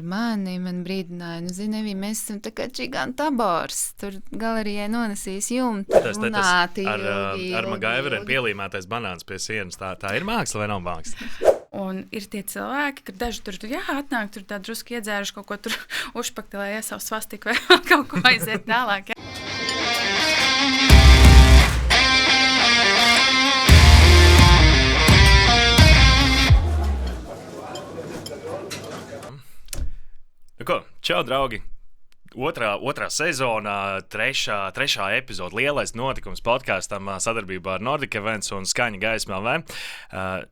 Man brīdināja, zini, Evī, mēs esam tā kā Čigāna tabors. Tur galerijai nonesīs jumtu, runāti ilgi. Ar Magaiveriem pielīmētais banāns pie sienas. Tā ir māksla vai nav māksla? Un ir tie cilvēki, ka daži tur atnāk, tur tā drusku iedzēruši kaut ko tur uzpaktelē, savu svastiku vai kaut ko aiziet tālāk. Ja? Nu ko, čau, draugi! Otrā sezonā, trešā epizode, lielais notikums podkāstam sadarbībā ar Nordic Events un Skaņa Gaisma LV.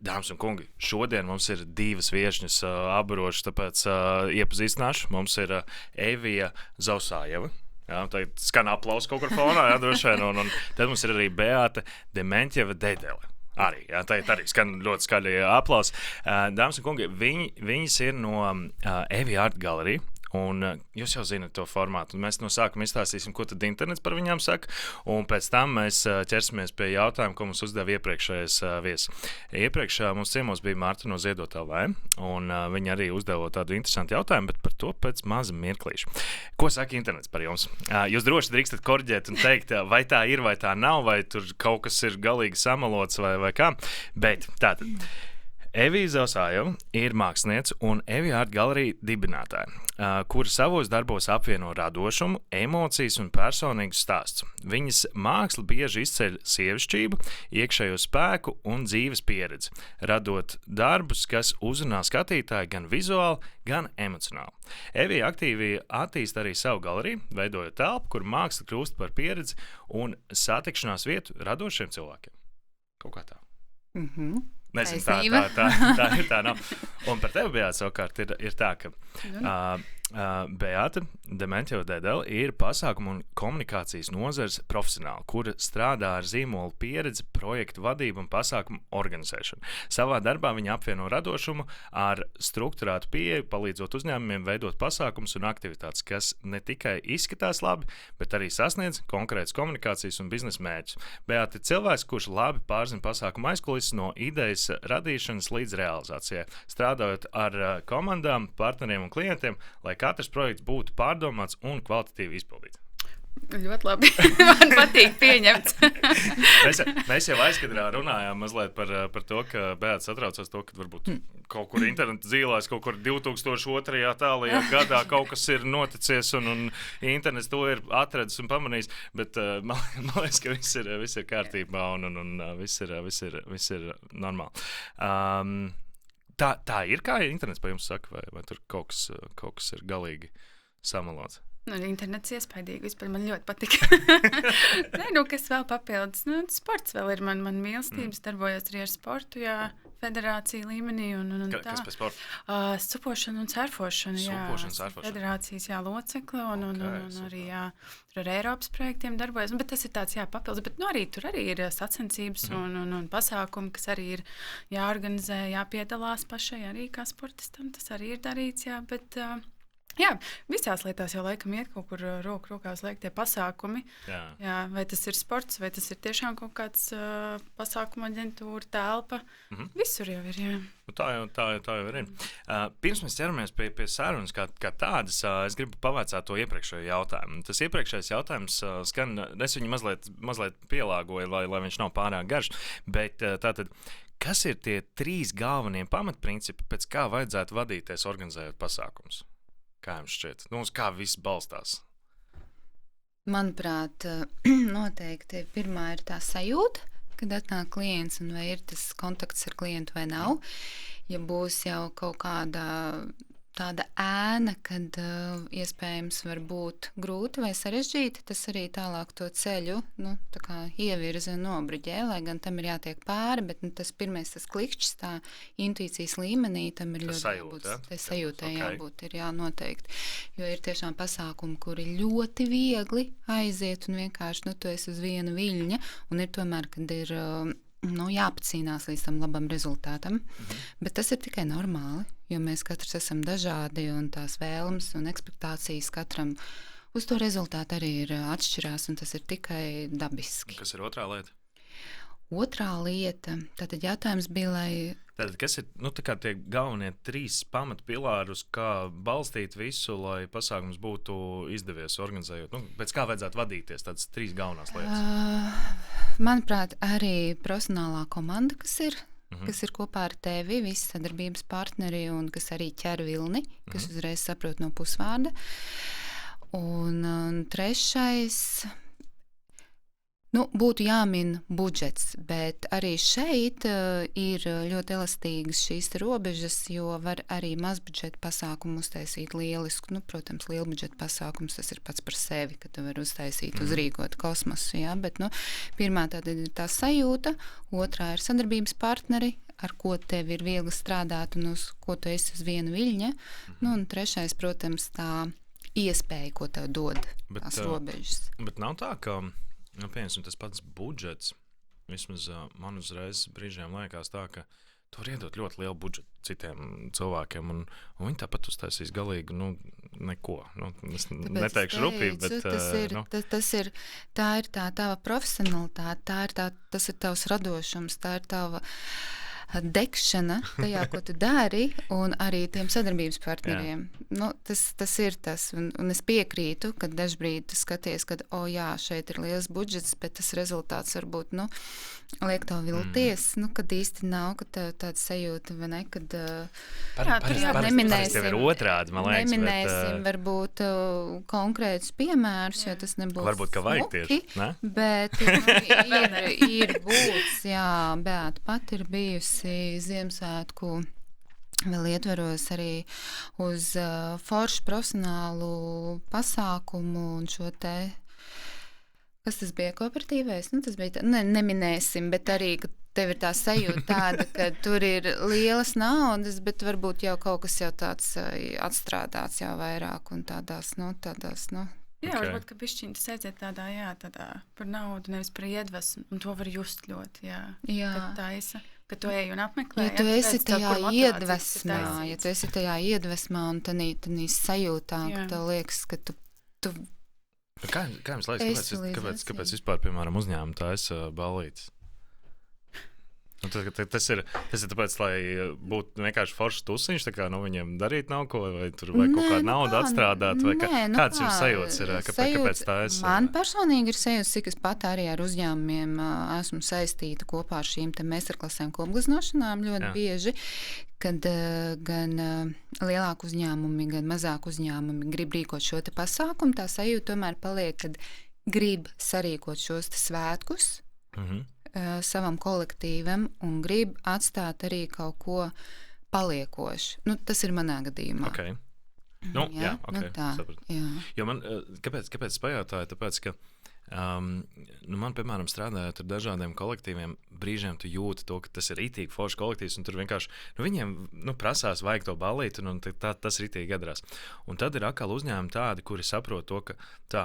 Dāmas un kungi, šodien mums ir divas viešņas apbarošas, tāpēc iepazīstināšu. Mums ir Evija Zausājeva. Jā, tā skan aplausi kaut kur fonā, jā, droši vien. Un tad mums ir arī Beāta Dementjeva Dedele. Arī, jā, tā arī skan ļoti skaļi aplausi. Dāmas un kungi, viņas ir no Evija Art Gallery. Un jūs jau zināt to formātu. Mēs no sākuma izstāstīsim, ko tad internets par viņām saka, un pēc tam mēs ķersimies pie jautājuma, ko mums uzdeva iepriekšējais viesis. Iepriekš mums ciemos bija Marta no Ziedot LV, un viņa arī uzdeva tādu interesantu jautājumu, bet par to pēc maza mirklīša. Ko saka internets par jums? Jūs droši drīkstat korģēt un teikt, vai tā ir, vai tā nav, vai tur kaut kas ir galīgi samalots, vai kā. Bet tātad. Evija Zausājeva ir māksliniece un Evija Art Gallery dibinātāja, kura savos darbos apvieno radošumu, emocijas un personīgus stāstus. Viņas māksla bieži izceļ sievišķību, iekšējo spēku un dzīves pieredzi, radot darbus, kas uzrunā skatītāju gan vizuāli, gan emocionāli. Evija aktīvi attīsta arī savu galeriju, veidojot telpu, kur māksla kļūst par pieredzi un satikšanās vietu radošiem cilvēkiem. Kaut kā tā. Nezinu, tā nav. Un par tevi, Beāta, savukārt ir tā, ka Beāta Dementjeva Dedele ir pasākumu un komunikācijas nozares profesionāli, kura strādā ar zīmolu pieredzi, projektu vadību un pasākumu organizēšanu. Savā darbā viņa apvieno radošumu ar strukturētu pieeju, palīdzot uzņēmumiem veidot pasākumus un aktivitātes, kas ne tikai izskatās labi, bet arī sasniedz konkrētas komunikācijas un biznesa mērķus. Beāta ir cilvēks, kurš labi pārzina pasākumu aizkulises no idejas radīšanas līdz realizācijai, strādājot ar komandām, partneriem un klientiem, lai katrs projekts būtu pārdomāts un kvalitatīvi izpildīts. Ļoti labi. Man patīk pieņemts. mēs jau aizkadrā runājām mazliet par to, ka Beāta satraucās to, ka varbūt kaut kur interneta dzīlēs, kaut kur 2002. Tālajā gadā kaut kas ir noticies un internets to ir atradis un pamanījis, bet man liekas, ka viss ir kārtībā un viss ir normāli. Tā ir, kā internets pa jums saka, vai tur kaut kas ir galīgi samalots? Internets iespaidīgi, vispār man ļoti patika. Kas vēl papildus? Sports vēl ir man mīlestības, darbojos arī ar sportu, jā, federācija līmenī un tā. Kas pēc sporta? Supošana un surfošana, jā. Federācijas, jā, locekle un arī, jā, tur ar Eiropas projektiem darbojos. Bet tas ir tāds, jā, papildus, bet tur arī ir sacensības un pasākumi, kas arī ir jāorganizē, jāpiedalās pašai arī kā sportistam. Tas arī ir darīts, jā, bet... Jā, visās lietās jau laikam iet kaut kur roku rokās liek tie pasākumi. Jā, vai tas ir sports, vai tas ir tiešām kaut kāds pasākuma aģentūra, telpa. Visur jau ir, jā. Tā jau ir. Pirms mēs ķeramies pie sarunas kā tādas, es gribu pavaicāt to iepriekšējo jautājumu. Tas iepriekšējais jautājums skan, es viņu mazliet pielāgoju, lai viņš nav pārāk garš, bet tātad, kas ir tie 3 galvenie pamatprincipi, pēc kā vajadzētu vadīties organizējot pasākumus? Kā jums šķiet? Uz kā viss balstās? Manuprāt, noteikti pirmā ir tā sajūta, kad atnāk klients un vai ir tas kontakts ar klientu vai nav. Ja būs jau kaut kāda tāda ēna, kad iespējams var būt grūti vai sarežģīti, tas arī tālāk to ceļu tā kā ievirza un nobruģē, lai gan tam ir jātiek pāri, bet tas pirmais, tas klikšķis tā intuīcijas līmenī, tam ir ļoti jābūt. Tā sajūtai jābūt, ir jānoteikti. Jo ir tiešām pasākumi, kuri ļoti viegli aiziet un vienkārši, tu esi uz viena viļņa, un ir tomēr, kad ir... jāpacīnās līdz tam labam rezultātam, bet tas ir tikai normāli, jo mēs katrs esam dažādi un tās vēlmes un ekspektācijas katram uz to rezultātu arī ir atšķirās un tas ir tikai dabiski. Kas ir otrā lieta? Otrā lieta, tātad jautājums bija, lai Tātad, kas ir tie galvenie 3 pamatpilāri, uz kā balstīt visu, lai pasākums būtu izdevies organizējot? Pēc kā vajadzētu vadīties? Tādas 3 galvenās lietas. Manuprāt, arī profesionālā komanda, kas ir kopā ar tevi, visi sadarbības partneri un kas arī ķer vilni, kas uzreiz saprot no pusvārda. Un trešais, būtu jāmin budžets, bet arī šeit ir ļoti elastīgas šīs robežas, jo var arī mazbudžeta pasākumu uztaisīt lielisku. Protams, lielbudžeta pasākums tas ir pats par sevi, ka tu vari uztaisīt, uzrīkot kosmosu, bet pirmā tāda ir tā sajūta, otrā ir sadarbības partneri, ar ko tev ir viegli strādāt un uz ko tu esi uz viena viļņa. Un trešais, protams, tā iespēja, ko tev dod tās robežas. Bet nav tā, ka piemēram, tas pats budžets, vismaz man uzreiz brīžiem liekas tā, ka tu vari iedot ļoti lielu budžetu citiem cilvēkiem, un viņi tāpat uztaisīs galīgi neko. Es neteikšu rupīgi, bet tā ir tā tava profesionalitāte, tas ir tavs radošums, tā ir tava degšana tajā, ko tu dari, un arī tiem sadarbības partneriem. Tas ir tas, un es piekrītu, ka dažbrīd tu skaties, ka, šeit ir liels budžets, bet tas rezultāts varbūt, liek tev vilties, kad īsti nav, ka tev tāda sajūta, vai ne, kad neminēsim. Tev ir otrādi, man liekas. Neminēsim varbūt konkrētus piemērus, jo tas nebūs varbūt, ka vajag tieši, ne? Bet ir būts, Beata pat ir bijusi Ziemassvētku vēl ietveros arī uz foršu profesionālu pasākumu un šo te, kas tas bija, kooperatīvais? Tas bija neminēsim, bet arī, ka tev ir tā sajūta tāda, ka tur ir lielas naudas, bet varbūt jau kaut kas jau tāds atstrādāts jau vairāk un tādās. Jā, varbūt, ka bišķiņ tas aiziet tādā par naudu, nevis par iedvesmu, un to var just ļoti, kad taisa. Ka tu ej un apmeklē. Ja tu esi tajā iedvesmā un tanī sajūtā, ka tev liekas, ka tu Kā jums liekas, kāpēc vispār, piemēram, uzņēmumi taisa ballītes? Tas ir tāpēc, lai būtu vienkārši foršs tusiņš, tā kā viņiem darīt nav ko, vai tur vajag kaut kādu naudu atstrādāt, vai kāds jums sajūtas ir, kāpēc tā es? Man personīgi ir sajūtas, cik es pat arī ar uzņēmumiem esmu saistīta kopā ar šīm te meistarklasēm kopgleznošanām ļoti bieži, kad gan lielāku uzņēmumi, gan mazāku uzņēmumi grib rīkot šo te pasākumu, tā sajūta tomēr paliek, kad grib sarīkot šos te svētkus, savam kolektīvam un grib atstāt arī kaut ko paliekošu. Tas ir manā gadījumā. Okay. Sapratu. Jo man, kāpēc es pajautāju? Tāpēc, ka man, piemēram, strādājot ar dažādiem kolektīviem, brīžiem tu jūti to, ka tas ir ritīgi foršs kolektīvs, un tur vienkārši viņiem prasās vajag to ballīti, un tas ritīgi gadrās. Un tad ir atkal uzņēmumi tādi, kuri saprot to, ka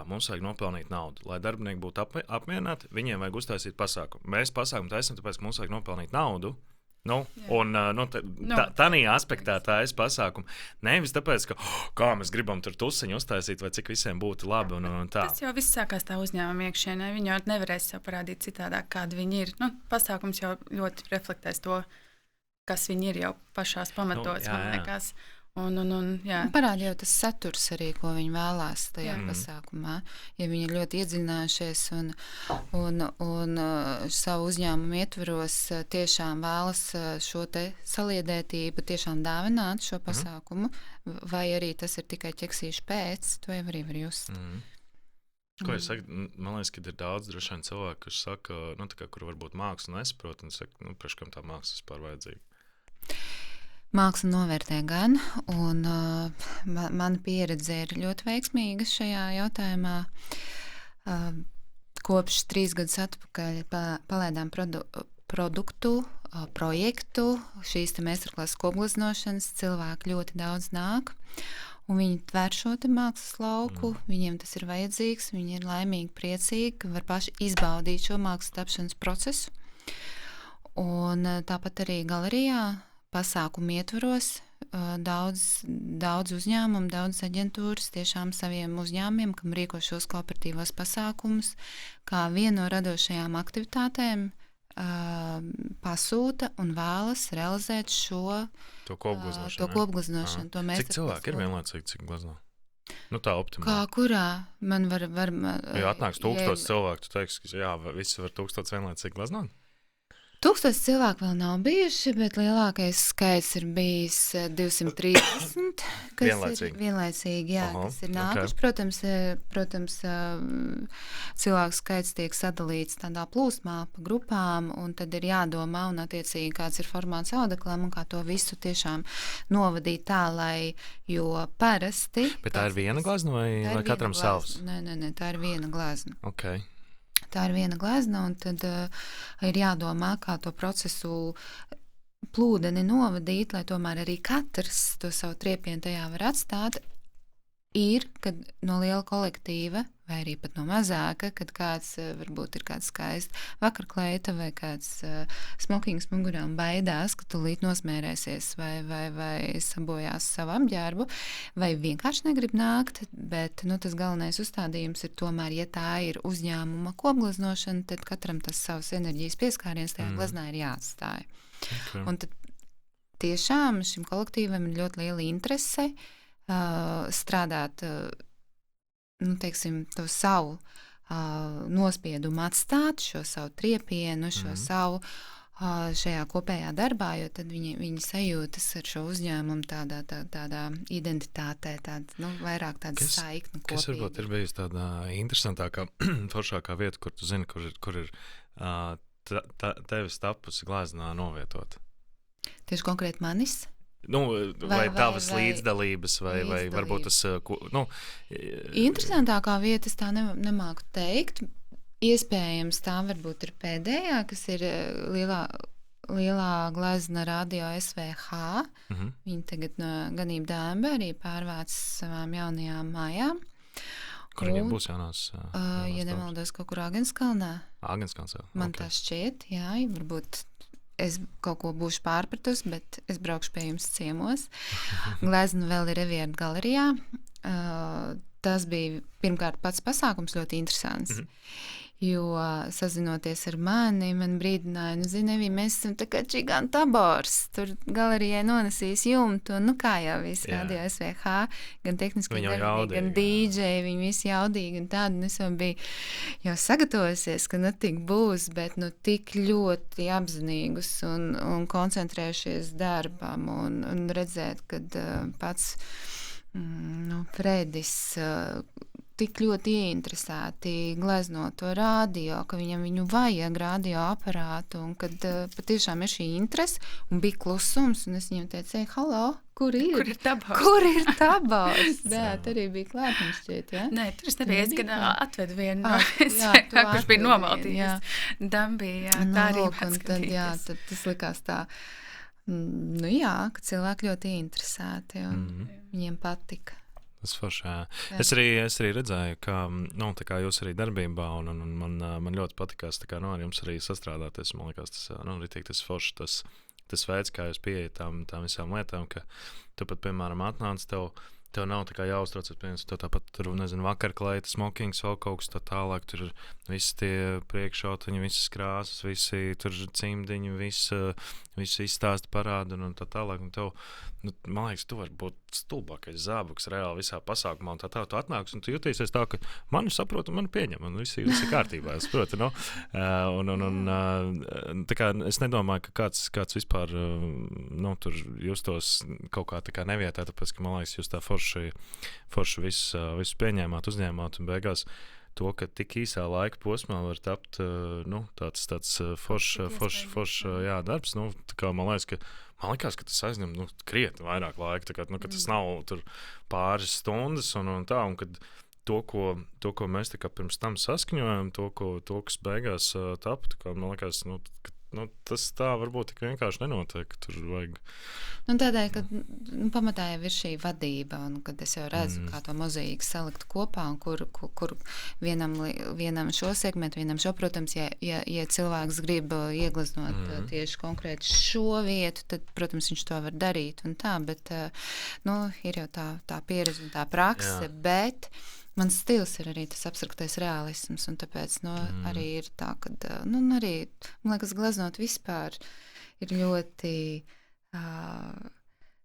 mums vajag nopelnīt naudu. Lai darbinieki būtu apmierināti, viņiem vajag uztaisīt pasākumu. Mēs pasākumu taisam, tāpēc, ka mums vajag nopelnīt naudu. Tādā aspektā tā ir pasākuma. Nevis tāpēc, ka kā mēs gribam tur tusiņu uztaisīt, vai cik visiem būtu labi. Tas jau viss sākās tā uzņēmuma iekšienē. Viņi jau nevarēs sev parādīt citādāk, kādi viņi ir. Pasākums jau ļoti reflektēs to, kas viņi ir jau pašās pamatots, man liekas. Parāda jau tas saturs arī, ko viņi vēlās tajā pasākumā. Ja viņi ir ļoti iedziļinājušies un savu uzņēmumu ietveros tiešām vēlas šo te saliedētību tiešām dāvināt šo pasākumu, vai arī tas ir tikai ķeksīšu pēc, to jau arī var just. Ko es saku? Man liekas, ka ir daudz droši vien cilvēku, kurš saka, kur varbūt mākslu nesaprot, un saka, priekš kam tā māksla vispār vajadzīga? Māksla novērtē gan, un mana pieredze ir ļoti veiksmīga šajā jautājumā. Kopš 3 gadus atpakaļ palaidām projektu, šīs te meistarklases kopgleznošanas, cilvēki ļoti daudz nāk, un viņi tver šo te mākslas lauku, viņiem tas ir vajadzīgs, viņi ir laimīgi, priecīgi, ka var paši izbaudīt šo mākslas tapšanas procesu. Un tāpat arī galerijā pasākumu ietvaros daudz uzņēmumu, daudz aģentūras tiešām saviem uzņēmumiem, kam rīko šos kooperatīvos pasākumus, kā vienu no radošajām aktivitātēm pasūta un vēlas realizēt to kopgleznošanu. Cik cilvēki ir vienlaicīgi, cik glezno? Tā optimāli. Kā kurā man var ja atnāks 1000 cilvēku, tu teiksi, ka jā, visi var 1000 vienlaicīgi gleznot? 1000 cilvēku vēl nav bijuši, bet lielākais skaits ir bijis 230, kas ir vienlaicīgi, jā, kas ir nākuši. Protams, cilvēku skaits tiek sadalīts tādā plūsmā pa grupām, un tad ir jādomā, un attiecīgi kāds ir formāts audeklam, un kā to visu tiešām novadīt tā, jo parasti... Bet tā ir viena glezna vai katram savs? Nē, tā ir viena glezna. Okay. Tā ir viena glezna, un tad ir jādomā, kā to procesu plūdeni novadīt, lai tomēr arī katrs to savu triepienu tajā var atstāt. Ir, kad no liela kolektīva, vai arī pat no mazāka, kad kāds varbūt ir kāds skaists vakarkleita vai kāds smokings mugurā un baidās, ka tūlīt nosmērēsies vai sabojās savu apģērbu, vai vienkārši negrib nākt, bet tas galvenais uzstādījums ir tomēr, ja tā ir uzņēmuma kopgleznošana, tad katram tas savs enerģijas pieskāriens tajā gleznā ir jāatstāj. Okay. Un tad tiešām šim kolektīvam ir ļoti liela interese strādāt, teiksim, to savu nospiedumu atstāt, šo savu triepienu, šo savu šajā kopējā darbā, jo tad viņi sajūtas ar šo uzņēmumu tādā identitātē, vairāk tāda saikna kopīga. Kas varbūt ir bijis tāda interesantākā, foršākā vieta, kur tu zini, kur ir tevis tapusi gleznā novietot? Tieši konkrēti manis? Vai tavas līdzdalības, vai varbūt tas... Interesantākā vieta, es tā nemāku teikt. Iespējams, tā varbūt ir pēdējā, kas ir lielā glezna radio SVH. Viņi tagad no ganību dēmba arī pārvāc savām jaunajām mājām. Kur viņiem būs jaunās ja nemaldos, kaut kur Āgenskalnā. Āgenskalns jau. Man tā šķiet, jā, varbūt... Es kaut ko būšu pārpratusi, bet es braukšu pie jums ciemos. Glezna vēl ir Revierta galerijā. Tas bija pirmkārt pats pasākums ļoti interesants. Jo sazinoties ar mani, man brīdināja, Nevī, mēs esam tā kā Čigāna Tabors, tur galerijai nonesīs jumtu, kā jau viss radio SVH, gan tehniski darbinieki, gan DJ, viņi visi jaudīgi un tādi, un es jau biju jau sagatavojusies, ka tik būs, bet tik ļoti apzinīgus un koncentrējušies darbam un redzēt, kad pats Fredis tik ļoti ieinteresēti gleznot to radio, ka viņu vajag radioaparātu, un kad patiešām ir šī interese, un bija klusums, un es viņam teicu, halo, kur ir Tabors? Kur ir Tabors? Bet arī bija klāt, mums šķiet, ja? Nē, tur es nebiju, es gan atvedu vienu no kurš bija nomaldījis. Dambī, tā arī paskatījās. Tad tas likās tā, ka cilvēki ļoti interesēti, un viņiem patika. Tas forši, jā. Es arī redzēju, ka, tā kā jūs arī darbībā, un man ļoti patikās, tā kā, ar jums arī sastrādāties, man liekas, tas forši, tas veids, kā jūs pieejat tām visām lietām, ka tu pat, piemēram, atnāc, tev nav tā kā jāuztraucas, piemēram, tev tāpat tur, vakarkleita, smokings, vēl kaut kas tā tālāk, tur visi tie priekšautiņi, visas krāsas, visi tur cimdiņi, visi izstāsti parāda un tā tālāk, un tev, man liekas, tu vari būt stulbākais zābuks reāli visā pasākumā, un tā tu atnāks, un tu jutīsies tā, ka mani saprot, un mani pieņem, un visi kārtībā, es saprotu, tā kā es nedomāju, ka kāds vispār, tur justos kaut kā tā kā nevietā, tāpēc, ka man liekas, jūs tā forši visu pieņēmāt, uzņēmāt, un beigās to, ka tik īsā laika posmā var tapt tāds foršs darbs. Tā kā man liekas, ka tas aizņem krietni vairāk laika, tā kā, ka tas nav tur pāris stundas un tā, un kad to, ko mēs tā kā pirms tam saskaņojam, to, kas beigās tap, tā kā man liekas, tas tā varbūt tik vienkārši nenotiek. Tur vajag. Tādēļ, ka pamatā jau ir šī vadība, un kad es jau redzu, kā to mozaīku salikt kopā, un kur vienam šo segmentu, vienam šo, protams, ja cilvēks grib iegleznot tieši konkrēti šo vietu, tad, protams, viņš to var darīt un tā, bet ir jau tā pieredze un tā prakse, bet mans stils ir arī tas abstraktais realisms, un tāpēc arī ir tā, ka arī, man liekas, gleznot vispār ir ļoti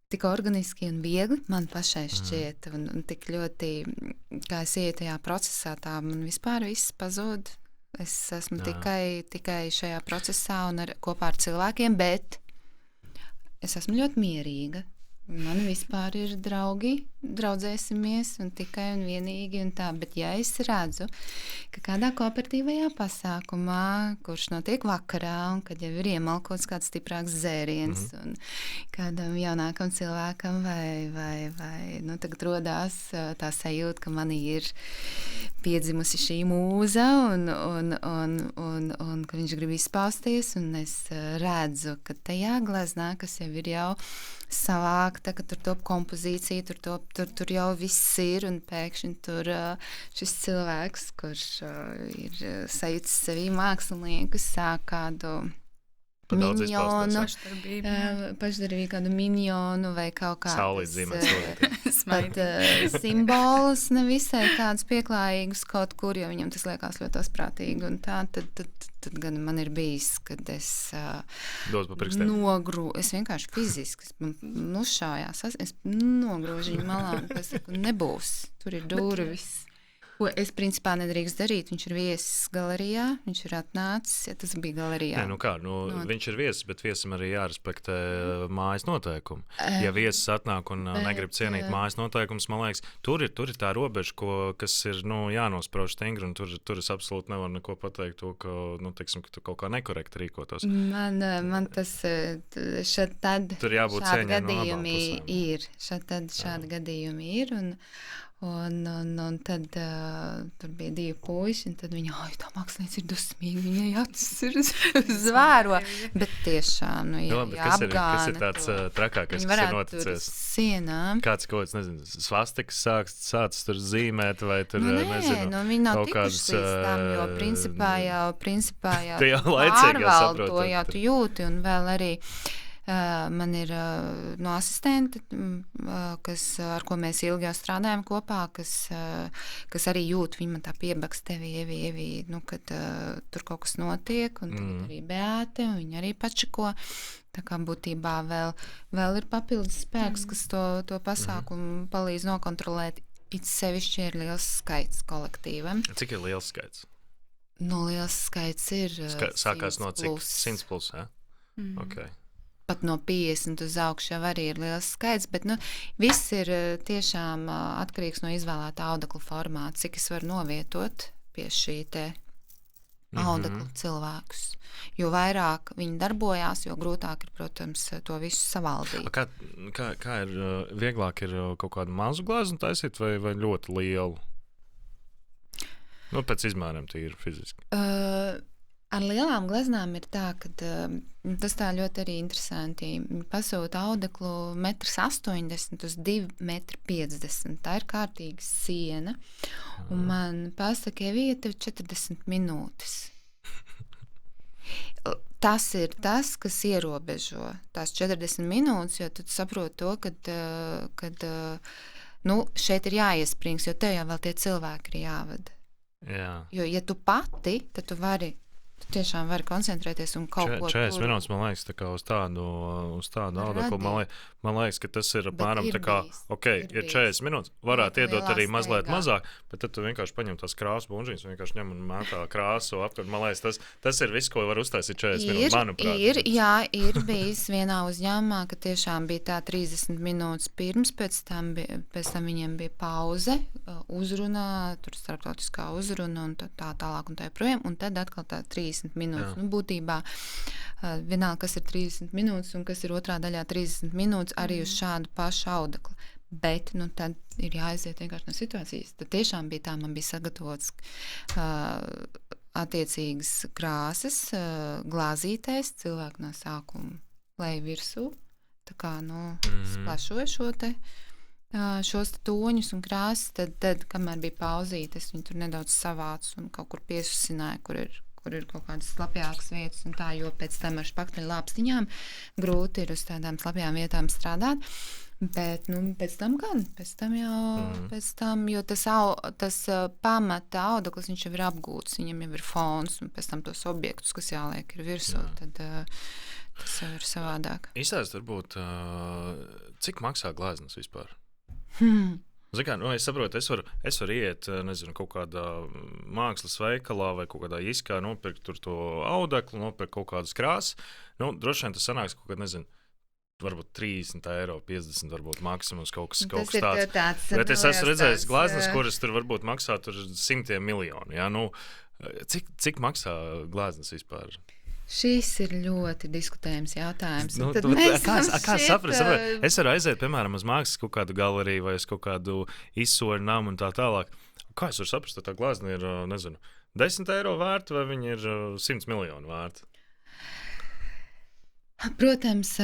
tik organiski un viegli man pašai šķiet, un tik ļoti, kā es ieju tajā procesā, tā man vispār viss pazūd. Es esmu tikai šajā procesā un kopā ar cilvēkiem, bet es esmu ļoti mierīga. Man vispār ir draugi, draudzēsimies un tikai un vienīgi un tā, bet ja es redzu, ka kādā kooperatīvajā pasākumā, kurš notiek vakarā un kad jau ir iemalkots kāds stiprāks dzēriens un kādam jaunākam cilvēkam vai tagad rodās tā sajūta, ka manī ir piedzimusi šī mūza un ka viņš grib izpausties, un es redzu, ka tajā gleznā, kas jau ir jau savākta, ka tur top kompozīcija, tur jau viss ir, un pēkšņi tur šis cilvēks, kurš ir sajūtis sevī mākslinieku, sāk kādu minionu, pašdarbību kādu minionu vai kaut kādas pat simbolus nevisai kādus pieklājīgus kaut kur, jo viņam tas liekas ļoti asprātīgi, un tā, tad gan man ir bijis, kad es es vienkārši fiziski, man nušājās, es nogrūžu viņu malā un pasaku, nebūs, tur ir durvis. Ko es principā nedrīkst darīt. Viņš ir viesis galerijā, viņš ir atnācis, ja tas bija galerijā. Viņš ir viesis, bet viesim arī jārespektē mājas noteikumi. Ja viesis atnāk un negrib cienīt mājas noteikumus, man liekas, tur ir tā robeža, kas ir jānosprauž stingri, un tur es absolūti nevaru neko pateikt to, ka, ka tu kaut kā nekorekti rīkotos. Man tas tur jābūt cieņai no abām pusēm. Šādi gadījumi ir, un tad tur bija 2 puiši, un tad viņi, tā mākslinieca ir dusmīga, viņai acis ir zvēro, bet tiešām, apgāna. Kas ir tāds trakākais, kas ir noticies? Sienām. Kāds kaut kāds, nezinu, svastikas sācis tur zīmēt, vai tur, nezinu, viņi nav tikuši līdz tam, jo principā jau pārvalda to, jau tu jūti, un vēl arī man ir no asistenti, ar ko mēs ilgi jau strādājam kopā, kas arī jūt, viņi man tā piebaks tevi, Evi, kad tur kaut kas notiek, un tagad arī Beāte, un viņi arī pačiko. Tā kā būtībā vēl ir papildus spēks, kas to pasākumu palīdz nokontrolēt. It sevišķi ir liels skaits kolektīvam. Cik ir liels skaits? Liels skaits ir sākās no cik? 100 plus, ja? Okay. Pat no 50 uz augšu jau arī ir liels skaits, bet viss ir tiešām atkarīgs no izvēlētā audekla formāta, cik es varu novietot pie šī te audekla cilvēkus. Jo vairāk viņi darbojās, jo grūtāk ir, protams, to visu savaldīt. Kā ir vieglāk ir kaut kādu mazu glāzi taisīt vai ļoti lielu? Pēc izmēriem tīri fiziski. Ar lielām gleznām ir tā, ka tas tā ļoti arī interesanti. Pasūta audeklu 1,80 m uz 2,50 m. Tā ir kārtīga siena. Un man pasaka, Evija, 40 minūtes. Tas ir tas, kas ierobežo tās 40 minūtes, jo tu saproti to, kad šeit ir jāiesprings, jo tev jau vēl tie cilvēki ir jāvada. Jā. Jo, ja tu pati, tad tu tiešām vari koncentrēties un kaut ko 40 minūtes, man liekas, tā kā uz tādu audeklu. Man liekas, ka tas ir apmēram tā kā, ir 40 minūtes, varētu iedot arī mazliet mazāk, bet tad tu vienkārši paņem tās krāsu bunžiņas, vienkārši ņem un mētā krāsu aptur. Man liekas, tas ir viss, ko var uztaisīt 40 minūtes, manuprāt. Ir bijis vienā uzņēmumā, ka tiešām bija tā 30 minūtes pirms, pēc tam viņiem bija pauze, uzruna, tur starptautiskā uzruna un tā tālāk un tā joprojām, un tad atkal tā 30 minūtes. Būtībā vienalga, kas ir 30 minūtes un kas ir otrā daļā 30 minūtes arī uz šādu pašu audekli. Bet tad ir jāaiziet vienkārši no situācijas. Tad tiešām bija tā, man bija sagatavots attiecīgas krāsas glāzītēs, cilvēku no sākuma leju virsū. Tā kā splašoju šos toņus un krāsas, tad kamēr bija pauzīte, es viņu tur nedaudz savācu un kaut kur piesusināju, kur ir kaut kādas slapjākas vietas un tā, jo pēc tam ar špakteļu lāpstiņām grūti ir uz tādām slapjām vietām strādāt. Bet pēc tam jau tas pamata audeklis, viņš jau ir apgūts, viņam jau ir fons, un pēc tam tos objektus, kas jāliek ir virsū, tad tas jau ir savādāk. Izstāst varbūt, cik maksā gleznas vispār? Es saprotu, es varu iet, nezinu, kaut kādā mākslas veikalā vai kaut kādā iskā nopirkt tur to audeklu, nopirkt kaut kādas krāsas. Droši vien tas sanāks kaut kādā, nezinu, varbūt 30 eiro, 50 varbūt maksimums kaut kas tāds. Bet es esmu redzējis gleznas, kuras tur varbūt maksā tur simtiem miljonu. Ja? Cik maksā gleznas vispār? Šis ir ļoti diskutējams jautājums. Kā saprast? Es varu aiziet, piemēram, uz mākslas kaut kādu galeriju vai uz kaut kādu izsoļu namu un tā tālāk. Kā es varu saprast, tā glezna ir, nezinu, 10 eiro vērta vai viņa ir 100 miljonu vērta? Protams,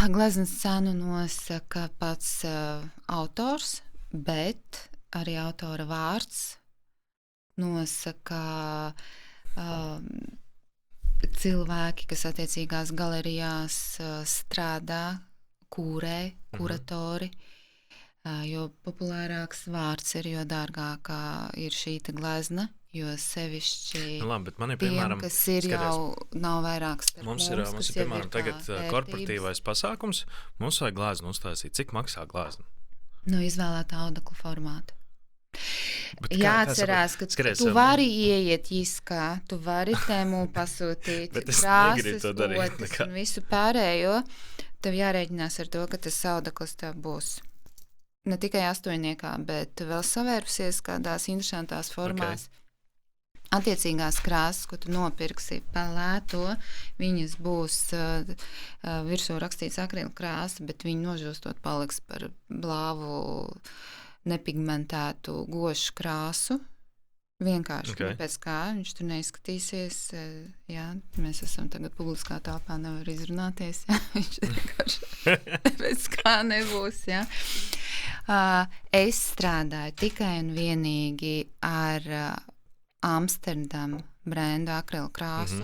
gleznas cenu nosaka pats autors, bet arī autora vārds nosaka cilvēki, kas attiecīgās galerijās strādā, kuratori, jo populārāks vārds ir, jo dārgākā ir šī glezna, jo sevišķi tiem, kas ir jau nav vairāk starp mums ir, piemēram, tagad korporatīvais pasākums, mums vajag gleznu uztaisīt. Cik maksā glezna? No izvēlētā audekla formāta. Jāatcerās, ka tu vari ieiet iskā, tu vari tēmu pasūtīt krāsas, potes un visu pārējo. Tev jārēķinās ar to, ka tas audeklis tev būs ne tikai 8, bet vēl savērpusies kādās interesantās formās. Attiecīgās krāsas, ko tu nopirksi par lēto, viņas būs virsū rakstīts akrila krāsa, bet viņi nožūstot paliks par blāvu nepigmentētu gošu krāsu. Vienkārši pēc kā viņš tur neizskatīsies. Jā, mēs esam tagad publiskā telpā, nevar izrunāties. Jā. Viņš vienkārši pēc kā nebūs. Jā. Es strādāju tikai un vienīgi ar Amsterdam brendu akrila krāsu.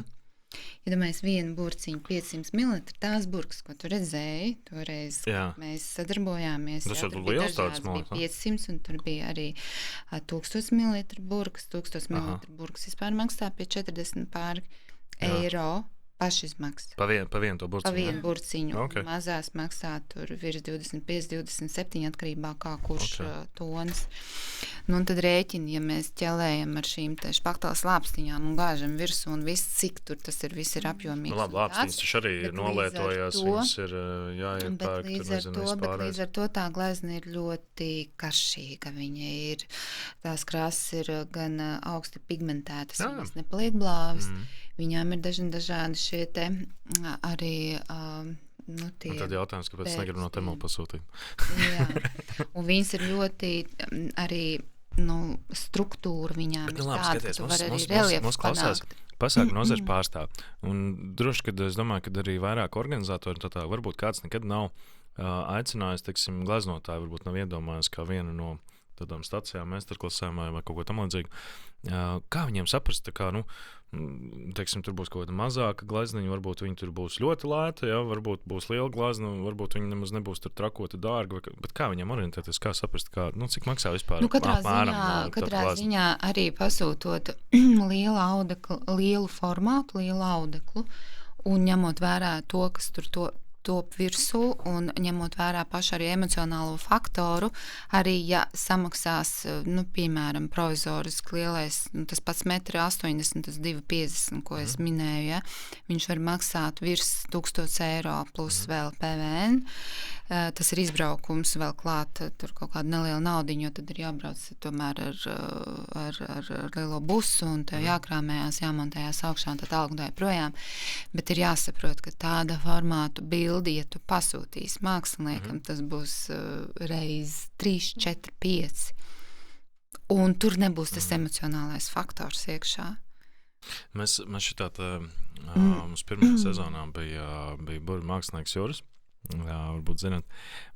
Iedomājies vienu burciņu 500 ml, tās burkas, ko tu redzēji, toreiz mēs sadarbojāmies. Tas jau liels tāds bija 500 un tur bija arī 1000 ml burkas. 1000 ml burkas vispār maksā pie 40 pār eiro pašizmaksa. Pa vienu to burciņu? Pa vienu burciņu. Mazās maksā tur virs 25, 27 atkarībā kā kurš tonis. Un tad rēķini, ja mēs ķelējam ar šīm špaktalas lāpstiņām un gāžam virsū un viss, cik tur tas ir, viss ir apjomīgs. Labi, lāpstiņas taču arī nolietojās, viņas ir jāiepērk, tur nezinu vispārējais. Bet līdz ar to tā glezna ir ļoti karšīga. Viņa ir, tās krāsas ir gan augsti pigmentētas, viņas nepaliek blāvis. Viņām ir dažādi šie te arī tie. Un tad jautājums, kāpēc es negribu no Temu pasūtīt. Jā, un viņas ir ļoti arī struktūra viņām ir tāda, ka tu vari arī reliefu panākt. Pasāku nozares pārstāv. Un droši, kad es domāju, ka arī vairāk organizatori, tā varbūt kāds nekad nav aicinājis, teiksim, gleznotāju, varbūt nav iedomājis kā vienu no tādām stacijām, meistarklasēm vai kaut ko tam līdzīgu. Kā viņiem saprast, kā, teiksim, tur būs kaut kāda mazāka glezniņa, varbūt viņi tur būs ļoti lēta, varbūt būs liela glezna, varbūt viņi nemaz nebūs tur trakoti dārgi, bet kā viņiem orientēties, kā saprast, cik maksā vispār katrā ziņā arī pasūtot lielu formātu, lielu audeklu un ņemot vērā to, kas tur top virsū un ņemot vērā pašu arī emocionālo faktoru, arī ja samaksās, piemēram, provizoriski lielais, tas pats 1,80 m, tas 2,50 m, ko es minēju, viņš var maksāt virs 1000 eiro plus vēl PVN. Tas ir izbraukums vēl klāt, tur kaut kāda neliela naudiņa, jo tad ir jābrauc tomēr ar lielo busu un tev jākrāmējās, jāmontējās augšā un tā tālāk un tā projām. Bet ir jāsaprot, ka tāda formātu bildi, ja tu pasūtīsi māksliniekam, tas būs reiz 3, 4, 5. Un tur nebūs tas emocionālais faktors iekšā. Mēs šitā mums pirmajā sezonā bija burvju mākslinieks Juris. Varbūt zināt,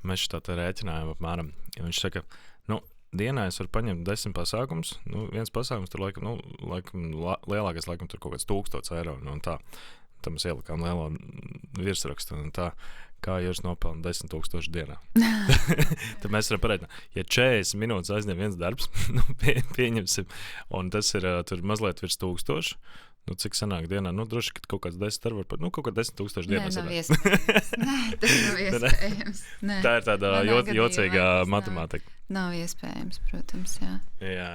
mēs šitā rēķinājām apmēram. Viņš saka, dienā es varu paņemt 10 pasākums. Viens pasākums tur laikam lielākais laikam tur kaut kāds 1000 eiro. Un tā. Tam mēs ielikām lielo virsrakstu. Un tā, kā jūs nopelnāt 10,000 dienā. Tad mēs varam parādīt, ja 40 minūtes aizņem viens darbs, pieņemsim, un tas ir tur mazliet virs 1000. Cik sanāk dienā? Droši, ka kaut kāds 10 var pat, kaut kā 10,000 dienā. Nē, nav iespējams. Nē, tas nav iespējams. Nē. Tā ir tāda jocīgā matemātika. Nav iespējams, protams, jā. Jā.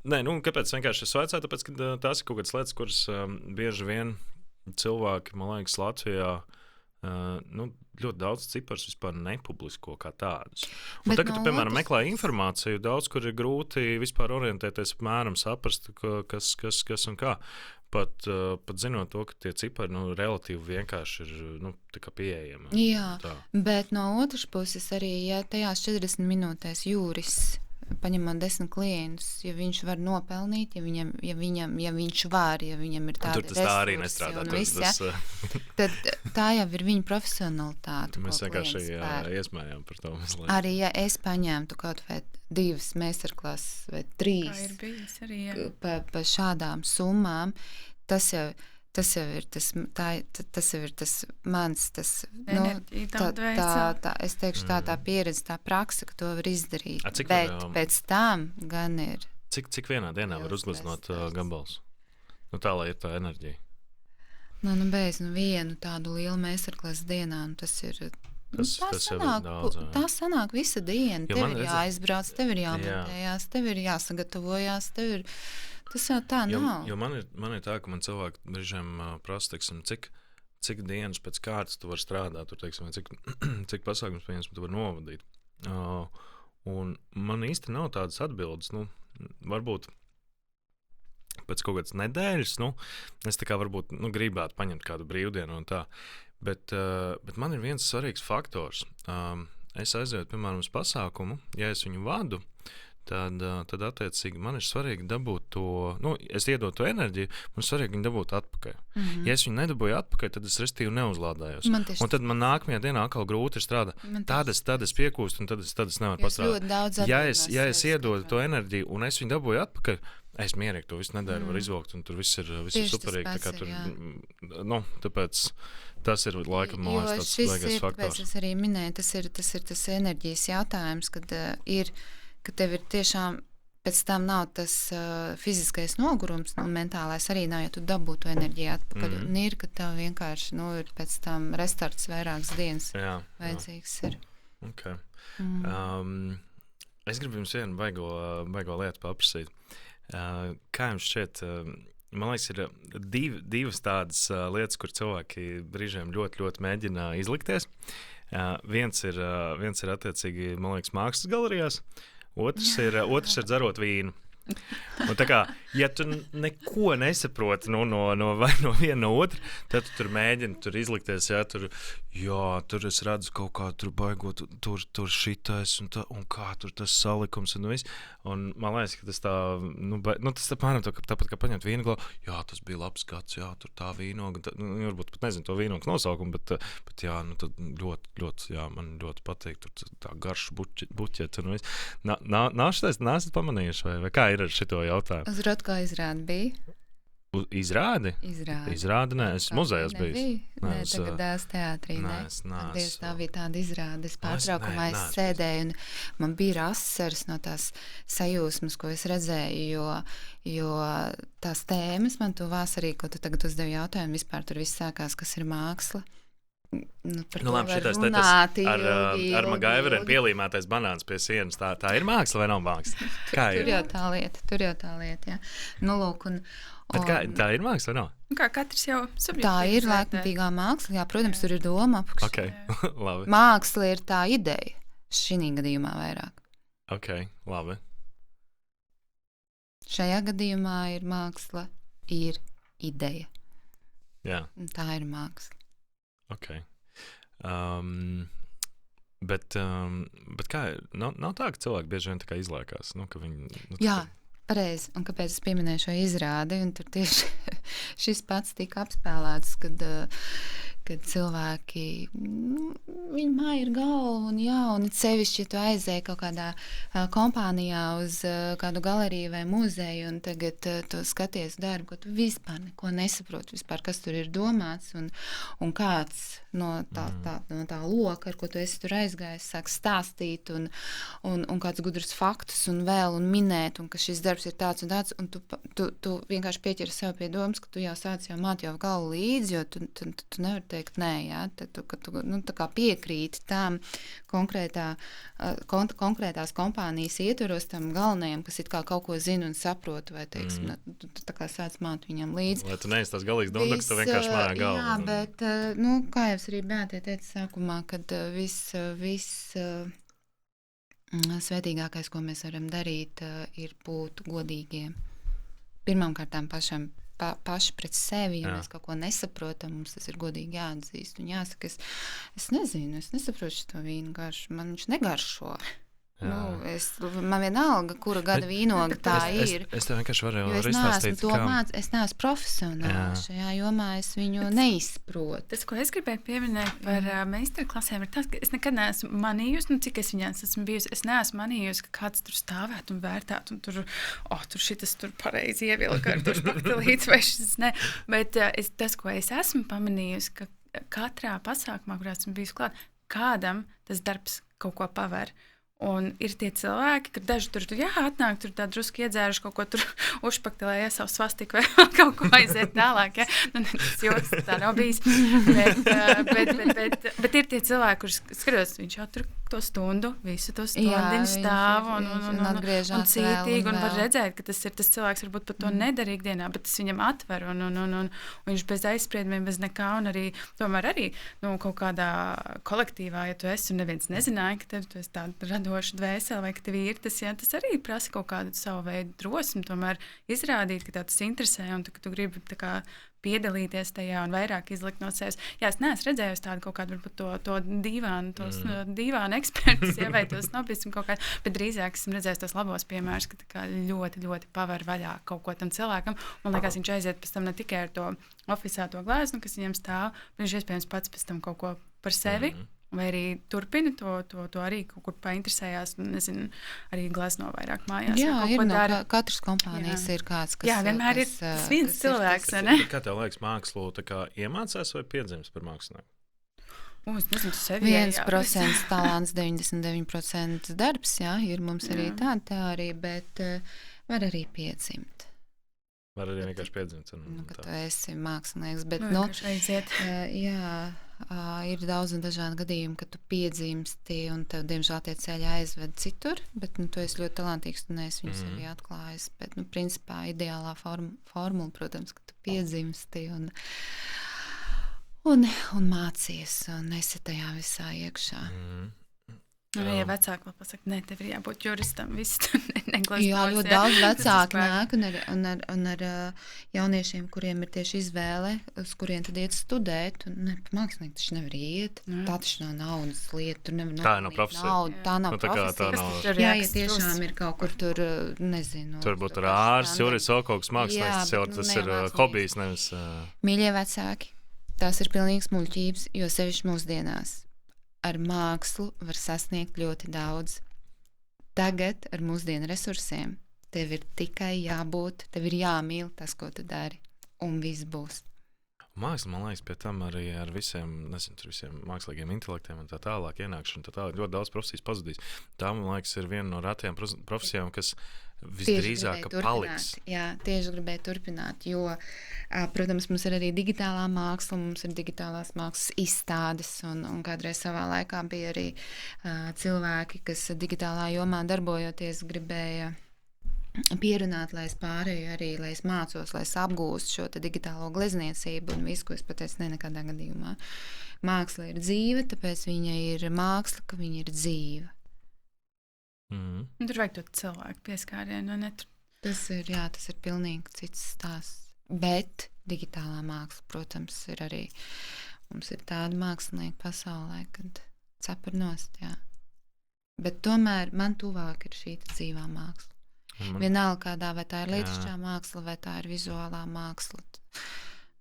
Nē, kāpēc vienkārši es vaicāju? Tāpēc, ka tās ir kaut kādas lietas, kuras bieži vien cilvēki, man liekas, Latvijā ļoti daudz ciparus vispār nepublisko kā tādus. Un tagad, tu, piemēram, meklē informāciju, daudz, kur ir grūti vispār orientēties, apmēram saprast, kas un kā. Pat zinot to, ka tie cipari relatīvi vienkārši ir tā kā pieejami. Jā, bet no otras puses arī, ja tajās 40 minūtēs jūris paņemot 10 klientus, ja viņš var nopelnīt, ja viņš var, ja viņam ir tāda resursi. Tur tas tā arī nestrādā. Tad tā jau ir viņa profesionalitāte. Mēs vienkārši iesmējām par to mazliet. Arī, ja es paņemtu kaut vai 2 meistarklases vai 3 pa šādām summām, tas jau ir tas mans, es teikšu, tā pieredze, tā praksa, ka to var izdarīt. Bet pēc tam gan ir. Cik vienā dienā var uzgleznot gabals? Tā, lai ir tā enerģija. Beidz vienu tādu lielu meistarklases dienā, tas ir. Tā sanāk visa diena. Tev ir jāizbrauc, tev ir jāmontējās, tev ir jāsagatavojās, tev ir. Tas jau tā nav. Jo man ir tā, ka man cilvēki brīžiem prasa, teiksim, cik dienas pēc kārtas tu vari strādāt, tur, teiksim, cik pasākums pieņems tu vari novadīt. Un man īsti nav tādas atbildes. Varbūt pēc kaut kādas nedēļas, es tā kā varbūt gribētu paņemt kādu brīvdienu un tā. Bet man ir viens svarīgs faktors. Es aizēju, piemēram, uz pasākumu, ja es viņu vadu, tad attiecīgi man ir svarīgi dabūt to, es iedodu to enerģiju, man ir svarīgi viņu dabūt atpakaļ. Ja es viņu nedabūju atpakaļ, tad es restīvi neuzlādājos. Un tad man nākamajā dienā atkal grūti ir strādāt. Tad es piekūstu, un tad es nevaru pastrādāt. Ja es iedodu to enerģiju, un es viņu dabūju atpakaļ, es mierīgi to visu nedēļu varu izvilkt, un tur viss ir superīgi. Tā kā tur, tāpēc tas ir laikam, man liekas, tāds lielākais faktors. Es arī minēju, tas ir tas enerģijas jautājums, ka tev ir tiešām pēc tam nav tas fiziskais nogurums, mentālais arī nav, ja tu dabū to enerģiju atpakaļ. Un ir, ka tev vienkārši ir pēc tam restarts vairākas dienas vajadzīgs ir. Okay. Es gribu jums vienu baigo lietu paprasīt. Kā jums šķiet, man liekas, ir divas tādas lietas, kur cilvēki brīžiem ļoti, ļoti mēģina izlikties. Viens ir attiecīgi, man liekas, mākslas galerijās. Otrs ir dzerot vīnu. Un tā kā, ja tu neko nesaproti no viena no otra, tad tu tur mēģini tur izlikties, tur es redzu kaut kā tur baigot, tur šitais un kā tur tas salikums un viss. Un man liekas, ka tas tā, tas apmēram tāpat kā paņemt vīnu glābu, tas bija labs gads, tur tā vīnoga, varbūt pat nezinu to vīnogas nosaukumu, bet tad ļoti, man ļoti patīk tur tā garša buķeta un viss. Nav šitais, nesat pamanījuši vai kā ir ar šito jautājumu? Uz Rotko izrādi bija? Izrādi? Izrādi, nē, es muzejos biju. Nē, tagad Dēls teātrī, tā bija tāda izrāde. Es pārtraukumā sēdēju un man bija asaras no tās sajūsmas, ko es redzēju, jo tās tēmas man tuvās arī, ko tu tagad uzdevi jautājumu, vispār tur viss sākās, kas ir māksla. Labi, ar Magaiveriem pielīmētais banāns pie sienas, tā ir māksla vai nav māksla? Tur jau tā lieta, jā. Lūk, bet kā, tā ir māksla vai nav? Kā katrs jau subjektīvs. Tā ir laikmatīgā māksla, jā, protams, tur ir doma apakšā. Okay. Labi. Māksla ir tā ideja, šī gadījumā vairāk. Ok, labi. Šajā gadījumā ir māksla, ir ideja. Jā. Tā ir māksla. Ok. Bet kā, nav tā, ka cilvēki bieži vien tā kā izlēkās, ka viņi... Jā, pareizi. Un kāpēc es pieminēju šo izrādi, un tur tieši šis pats tika apspēlēts, kad cilvēki, viņi māja ir galva un sevišķi, ja tu aizēji kaut kādā kompānijā uz kādu galeriju vai muzeju un tagad tu skaties darbu, ko tu vispār neko nesaproti, vispār, kas tur ir domāts un kāds no tā loka, ar ko tu esi tur aizgājis, sāk stāstīt un kāds gudrus faktus un minēt, un ka šis darbs ir tāds, un tu vienkārši pieķeri sev pie domas, ka tu jau sāc jau māt jau galvu līdzi, jo tu nevari teikt nē, jā, tu tā kā piekrīti tām konkrētās kompānijas ietvaros tam galvenajam, kas it kā kaut ko zina un saprot, vai teiksim, tu tā kā sāc māt viņam līdzi. Lai tu neesi tas galīgs dundaks, tu vienkārši mājā galvu. Jā, bet, kā jau es arī Beātei teicu sākumā, kad viss svētīgākais, ko mēs varam darīt, ir būt godīgiem. Pirmkārtām paši pret sevi, ja mēs kaut ko nesaprotam, mums tas ir godīgi jāatzīst un jāsaka, es nezinu, es nesaprotu šo vīnu garšu, man viņš negaršo. Man vienalga, kura gada vīnoga tā ir. Es tev vienkārši varu izstāstīt, es neesmu profesionāli šajā jomā, es viņu neizprotu. Tas, ko es gribēju pieminēt par meistarklasēm, ir tas, ka es nekad neesmu manījusi, cik es viņās esmu bijusi, es neesmu manījusi, ka kāds tur stāvētu un vērtētu, un tur šitas tur pareizi ievilka ar tur špaktelītes vai šis ne. Bet tas, ko es esmu pamanījusi, ka katrā pasākumā, kurā esmu bijusi klāt, kādam tas darbs kaut ko paver. Un ir tie cilvēki, ka daži tur atnāk, tur tā drusku iedzēruši kaut ko tur uzpaktelē, ja savu svastiku vai kaut ko aiziet tālāk, ja. Tas joks tā nav bijis. Bet ir tie cilvēki, kurus skatos, viņš jau tur to stundu, visu to stundiņu stāv un cītīgi, un var redzēt, ka tas ir tas cilvēks, varbūt pat to nedarīja ikdienā, bet tas viņam atver, un viņš bez aizspriedumiem, bez nekā, un tomēr arī kaut kādā kolektīvā, ja tu esi un neviens nezināja, ka tu esi tāda radoša dvēsele, vai ka tev ir tas, ja, tas arī prasa kaut kādu savu veidu drosmi, tomēr izrādīt, ka tev tas interesē, un ka tu gribi tā kā piedalīties tajā un vairāk izlikt no sevis. Jā, es neesmu redzējusi tādu kaut kādu, varbūt to dīvānu ekspertus, ja, vai tos snobismu kaut kādu, bet drīzāk esmu redzējusi tos labos piemērus, ka tā kā ļoti, ļoti paver vaļā kaut ko tam cilvēkam. Man liekas, viņš aiziet pēc tam ne tikai ar to oficiālo glāznu, kas viņam stāv, bet viņš iespējams pats pēc tam kaut ko par sevi. Vai arī turpina to arī kaut kur painteresējās, nezinu, arī glazno vairāk mājās. Jā, ir katras kompānijas ir kāds, kas... Jā, vienmēr ir tas viens cilvēks, vai ne? Kā tev liekas, mākslu tā kā iemācās vai piedzimst par mākslinieku? Es nezinu, tu sevi 1% talants, 99% darbs, jā, ir mums arī tāda teorija, bet var arī piedzimt. Var arī vienkārši piedzimt. Ka tu esi mākslinieks, bet, jā, ir daudz un dažādi gadījumi, ka tu piedzimsti un tev, diemžēl, tie ceļi aizved citur, bet, tu esi ļoti talantīgs, tu neesi viņus arī atklājis. Bet, principā, ideālā formula, protams, ka tu piedzimsti un mācies un esi tajā visā iekšā. Ja vecāki vēl pasaka, ne, tev ir jābūt juristam, viss tur neglaznos. Jā, ļoti daudz vecāki nāk un ar jauniešiem, kuriem ir tieši izvēle, uz kuriem tad iet studēt, un mākslinieki taču nevar iet, tā taču nav naudas lieta, tur nevar nopelnīt naudu, tā nav profesija. Jā, ja tiešām ir kaut kur tur, nezinu. Tur būtu ārs, juris, vēl kaut kas mākslinieks, tas ir hobijs, nevis... Mīļie vecāki, tās ir pilnīgas muļķības, jo sevišķi mūsdienās. Ar mākslu var sasniegt ļoti daudz. Tagad ar mūsdienu resursiem tev ir tikai jābūt, tev ir jāmīl tas, ko tu dari, un viss būs. Māksla, man liekas, pie tam arī ar visiem mākslīgiem intelektiem un tā tālāk ienākšanu, tā tālāk ļoti daudz profesijas pazudīs. Tā, man liekas, ir viena no retajām profesijām, kas visdrīzāk paliks. Jā, tieši gribēju turpināt, jo, protams, mums ir arī digitālā māksla, mums ir digitālās mākslas izstādes, un kādreiz savā laikā bija arī cilvēki, kas digitālā jomā darbojoties gribēja pierunāt, lai es pārēju arī, lai es mācos, lai es apgūstu šo digitālo glezniecību un visu, ko es pateicu, nekādā gadījumā. Māksla ir dzīve, tāpēc viņa ir māksla, ka viņa ir dzīve. Tur vajag to cilvēku pieskārienu, ne? Tas ir pilnīgi cits stāsts. Bet digitālā māksla, protams, ir arī, mums ir tāda mākslinieka pasaulē, kad cepur nost, jā. Bet tomēr man tuvāk ir šī dzīvā māksla. Vienalga kādā, vai tā ir lietišķā māksla, vai tā ir vizuālā māksla.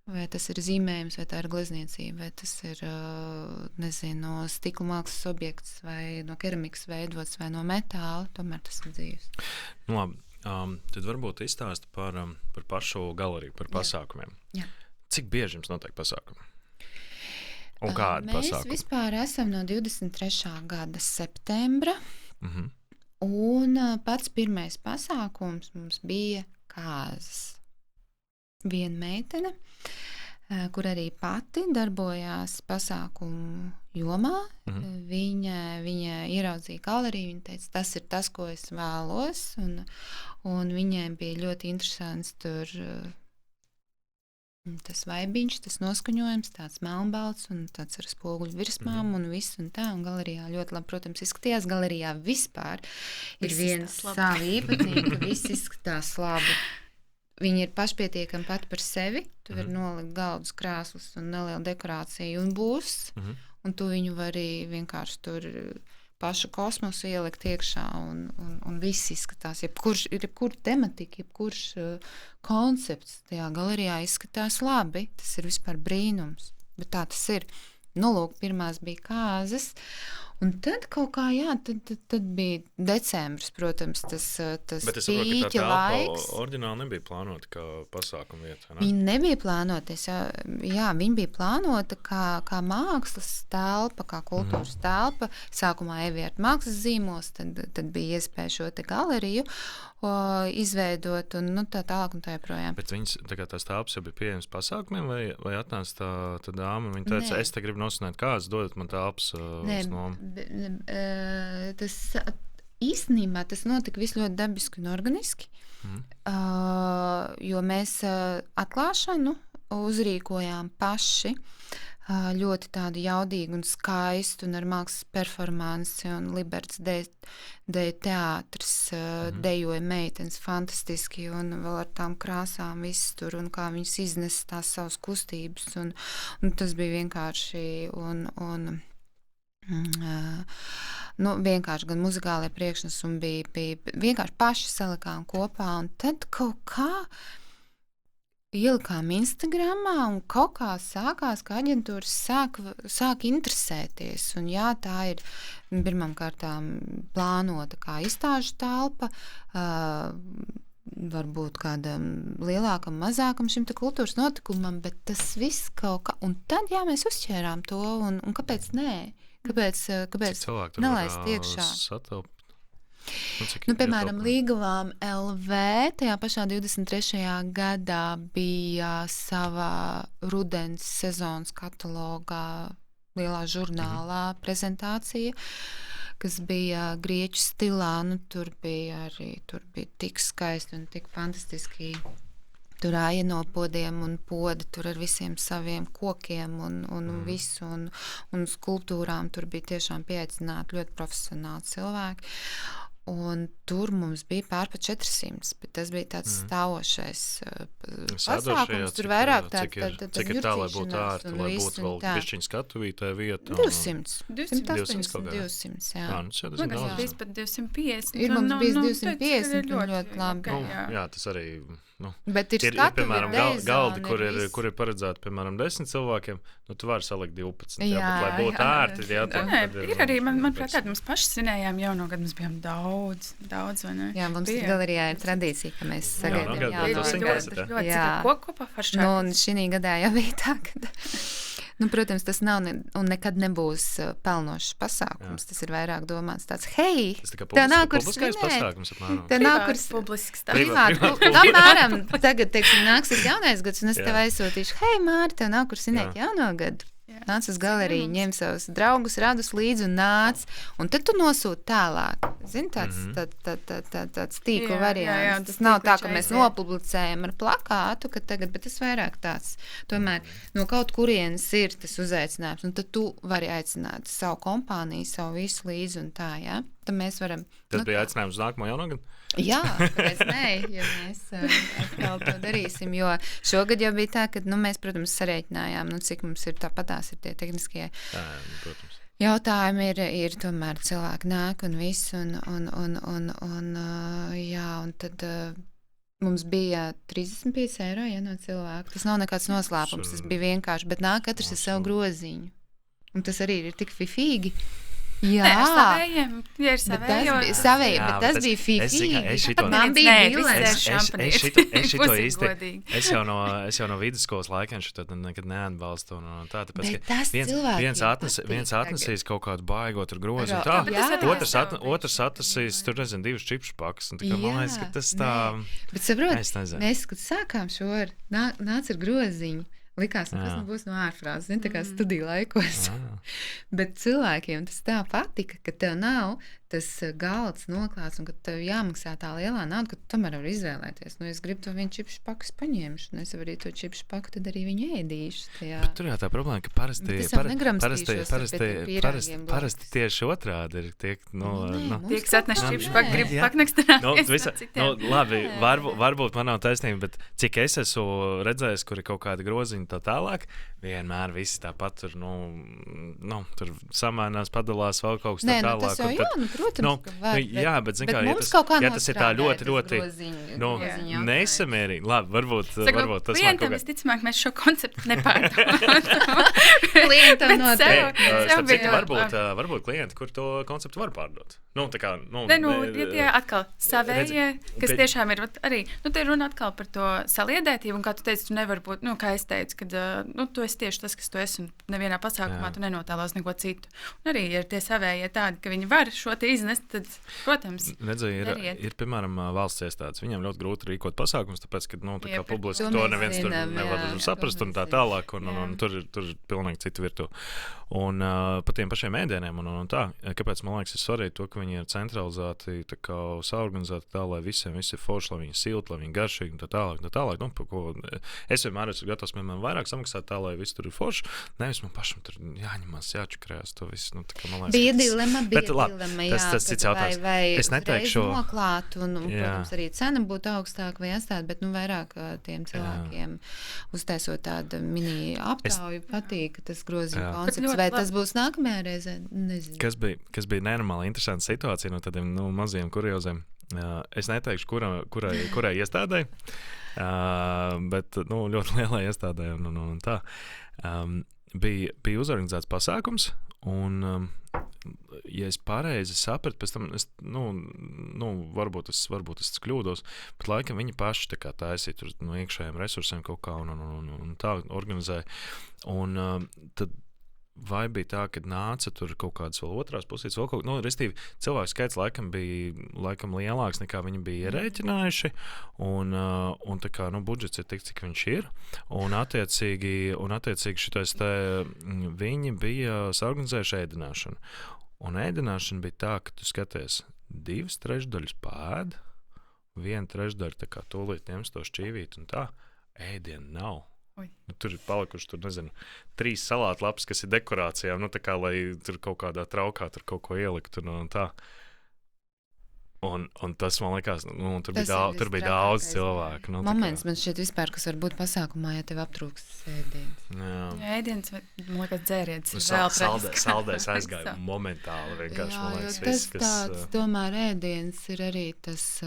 vai tas ir zīmējums, vai tā ir glezniecība, vai tas ir, nezinu, stikla mākslas objekts, vai no keramikas veidots, vai no metāla, tomēr tas ir dzīves. Nu, labi. Tad varbūt izstāsti par pašu galeriju, par pasākumiem. Jā. Cik bieži jums notiek pasākumi? Un kādi pasākumi? Mēs vispār esam no 23. gada septembra, Mhm. un pats pirmais pasākums mums bija kāzas. Viena meitene, kur arī pati darbojās pasākumu jomā. Viņa ieraudzīja galeriju, viņa teica, tas ir tas, ko es vēlos, un viņai bija ļoti interesants tur tas vaibiņš, tas noskaņojums, tāds melnbalts un tāds ar spoguļu virsmām un viss un tā, un galerijā ļoti labi, protams, izskatījās. Galerijā vispār ir viena sava īpatnība, ka viss izskatās labi. Viņi ir pašpietiekami pati par sevi, tu vari nolikt galdus, krēslus un nelielu dekorāciju un būs, un tu viņu vari vienkārši tur pašu kosmosu ielikt iekšā un viss izskatās. Jebkura tematika, jebkurš koncepts tajā galerijā izskatās labi. Tas ir vispār brīnums, bet tā tas ir. Nu, lūk, pirmās bija kāzas, un tad kaut kā, jā, tad bija decembris, protams, tas pīķa laiks. Oriģināli nebija plānota kā pasākuma vieta, ne? Viņa nebija plānota, jā, viņa bija plānota kā mākslas telpa, kā kultūras telpa. Sākumā Evijārta mākslas zīmols, tad bija iespēja šo te galeriju izveidot un tā tālāk un tā joprojām. Bet viņas, tās telpas jau bija pieejamas pasākumiem, vai atnāca tā dāma, viņa teica, es te gribu nosināt kādas, dodat man telpas uz nomu? Tas īstenībā tas notika viss ļoti dabiski un organiski, jo mēs atklāšanu uzrīkojām paši, ļoti tādu jaudīgu un skaistu un ar mākslas performansi un Liberts deju teātris, dejoja meitenes fantastiski un vēl ar tām krāsām viss tur un kā viņas iznes tās savas kustības un tas bija vienkārši vienkārši gan muzikālie priekšnesumi bija vienkārši paši salikām kopā un tad kaut kā ielikām Instagramā un kaut kā sākās, ka aģentūras sāk interesēties. Un jā, tā ir pirmām kārtām plānota kā izstāžu telpa, varbūt kādam lielākam, mazākam šim te kultūras notikumam, bet tas viss kaut kā... Un tad, jā, mēs uzķērām to, un kāpēc nē? Kāpēc nelaist iekšā? Satilpt? Piemēram, Līgavām LV tajā pašā 23. gadā bija sava rudens sezonas katalogā lielā žurnālā prezentācija, kas bija grieķu stilā. Tur bija tik skaisti un tik fantastiski. Tur āja no podiem un podi tur ar visiem saviem kokiem un visu un skulptūrām. Tur bija tiešām pieaicināti ļoti profesionāli cilvēki. Un tur mums bija pārpa 400, bet tas bija tāds stāvošais pasākums. Tur vairāk cik ir tā, lai būtu ārti, lai būtu vēl bišķiņ skatuvītē vieta? 200, jā. Magazās bijis pat 250. Ir mums bijis 250 un ļoti labi. Jā, tas arī... Bet ir piemēram, galdi, kur ir paredzēti, piemēram, 10 cilvēkiem, tu vari salikt 12. Jā, bet, lai būtu ārti, ir arī, manuprāt, mēs paši svinējām jauno gadu, mēs bijām daudz, vai ne? Jā, mums galerijā ir tradīcija, ka mēs sagaidām jauno. Kopā faršāk. Un šī gadā jau bija tā, ka... protams, tas nav un nekad nebūs pelnošs pasākums. Tas ir vairāk domāts tāds, hei, tev nav kur svinēt. Tev nav kur publisks apmēram, tagad, teiksim, nāksies jaunais gads, un es tev aizsūtīšu, hei, Māri, tev nav kur svinēt jauno gadu. Nāc uz galeriju, ņem savus draugus, radus līdzi un nāc. Un tad tu nosūti tālāk. Zini, tāds tīkla variants. Tas nav tā, ka mēs nopublicējam ar plakātu, bet tas vairāk tāds. Tomēr no kaut kurienes ir tas uzaicinājums, un tad tu vari aicināt savu kompāniju, savu visu līdzi un tā, jā. Tad mēs varam... Tas bija aicinājums uz nākamo jauno gadu? Jā, kāpēc nē, ja mēs atkal to darīsim, jo šogad jau bija tā, ka mēs, protams, sarēķinājām, cik mums ir tāpatās ir tie tehniskie jautājumi, ir tomēr cilvēki nāk un viss, un tad Mums bija 35 eiro no cilvēka. Tas nav nekāds noslēpums, tas bija vienkārši, bet nāk katrs ar savu groziņu. Un tas arī ir tik fifīgi. Jā, ir savēji, bet tas bija fifīgi. Man bija bilēts. Es jau no vidusskolas laikiem šito nekad neatbalstu. Tāpēc, viens atnesīs kaut kādu baigot ar grozu. Otrs atnesīs, tur nezinu, 2 čipšu pakas. Man liekas, ka tas tā... Bet saprot, mēs, kad sākām šo nāc ar groziņu. Likās, ka tas būs no ārfrāzes, tā kā studiju laikos. Bet cilvēkiem tas tā patika, ka tev nav tas galds noklāts un ka tev jāmaksā tā lielā nauda, ka tu tomēr vari izvēlēties. Es gribu to vienu čipšu pakas paņemšu, un es arī to čipšu paku tad arī viņu ēdīšu. Bet tur jau tā problēma, ka parasti tieši otrādi ir tie, tie, kas atnes čipšu paku, grib paknekst. Labi, varbūt man nav taisnība, bet cik es esmu redzējis, kur ir kaut kāda groziņa tā tālāk, vienmēr visi tāpat tur, tur samainās, padalās vēl kaut kas tā tālāk. Tas jau protams, ka var. Jā, bet zin kā, ja tas ir tā ļoti nesamērīgi, labi, varbūt tas man kaut kā... Klientam visticamāk mēs šo konceptu nepārdomātu. Klientam noteikti. Varbūt klienti, kur to konceptu var pārdot. Tie atkal savējie, kas tiešām ir arī, te runa atkal par to saliedētību, un kā tu teici, tu nevar būt, kā es teicu, kad tu esi tieši tas, kas tu esi, un nevienā pasākumā tu nenotēlos neko citu. Un arī, ja tie savējie tādi, ka viņi var šo te iznest, tad, protams, ir, piemēram, valsts iestādes. Viņiem ļoti grūti rīkot pasākums, tāpēc, ka, tā kā publiski to neviens tur nevar saprast un tā tālāk, un tur ir pilnīgi cita virtuve. Un pa tiem pašiem ēdieniem un tā, kāpēc man liekas ir svarīgi to, ka viņi ir centralizēti, tā kā saorganizēti tā, lai visiem viss ir forši, lai viņi silti, lai viņi garšīgi un tā tālāk. Es vienmēr esmu gatavs vairāk samaksāt tā, lai viss tur ir forši. Nevis man pašam tur jāņemās, jāčakrējās to visu. Bija dilema, jā, tas cits jautājums. Es neteikšu noklāt, un protams, arī cena būtu augstāka vai atstāt, bet vairāk tiem cilvēkiem uztaisot tādu mini aptauju patīk tas groziņu koncepts. Vai tas būs nākamajā reizē? Nezinu. Kas bija nenormāli interesanta situācija no tādiem maziem kurioziem. Es neteikšu, kurai iestādē, bet ļoti lielai iestādē un tā. Bija uzorganizēts pasākums, un, ja es pareizi sapratu, pēc tam, varbūt es kļūdos, bet laikam viņi paši tā kā taisīja tur no iekšējiem resursiem kaut kā un tā organizēja. Un tad vai bija tā, ka nāca tur kaut kādas vēl otrās pusīs, vēl kaut kā, restīvi, cilvēku skaits laikam bija lielāks nekā viņi bija ierēķinājuši, un tā kā, budžets ir tik, cik viņš ir, un attiecīgi šitais te, viņi bija saorganizējuši ēdināšanu. Un ēdināšana bija tā, ka tu skaties 2/3 pēd, 1/3 tā kā tūlīt ņems to šķīvīt, un tā, ēdienu nav. Tur ir palikuši, 3 salātlapas, kas ir dekorācijām, tā kā, lai tur kaut kādā traukā tur kaut ko ieliktu, un tā. Un tas, man liekas, tur bija daudz cilvēku. Moments man šķiet vispār, kas var būt pasākumā, ja tev aptrūkst ēdiens. Jā, ēdiens, man liekas, dzēriens ir vēl saldēs aizgāja momentāli, vienkārši, man liekas, viss, kas... Tas tāds, tomēr ēdiens ir arī tas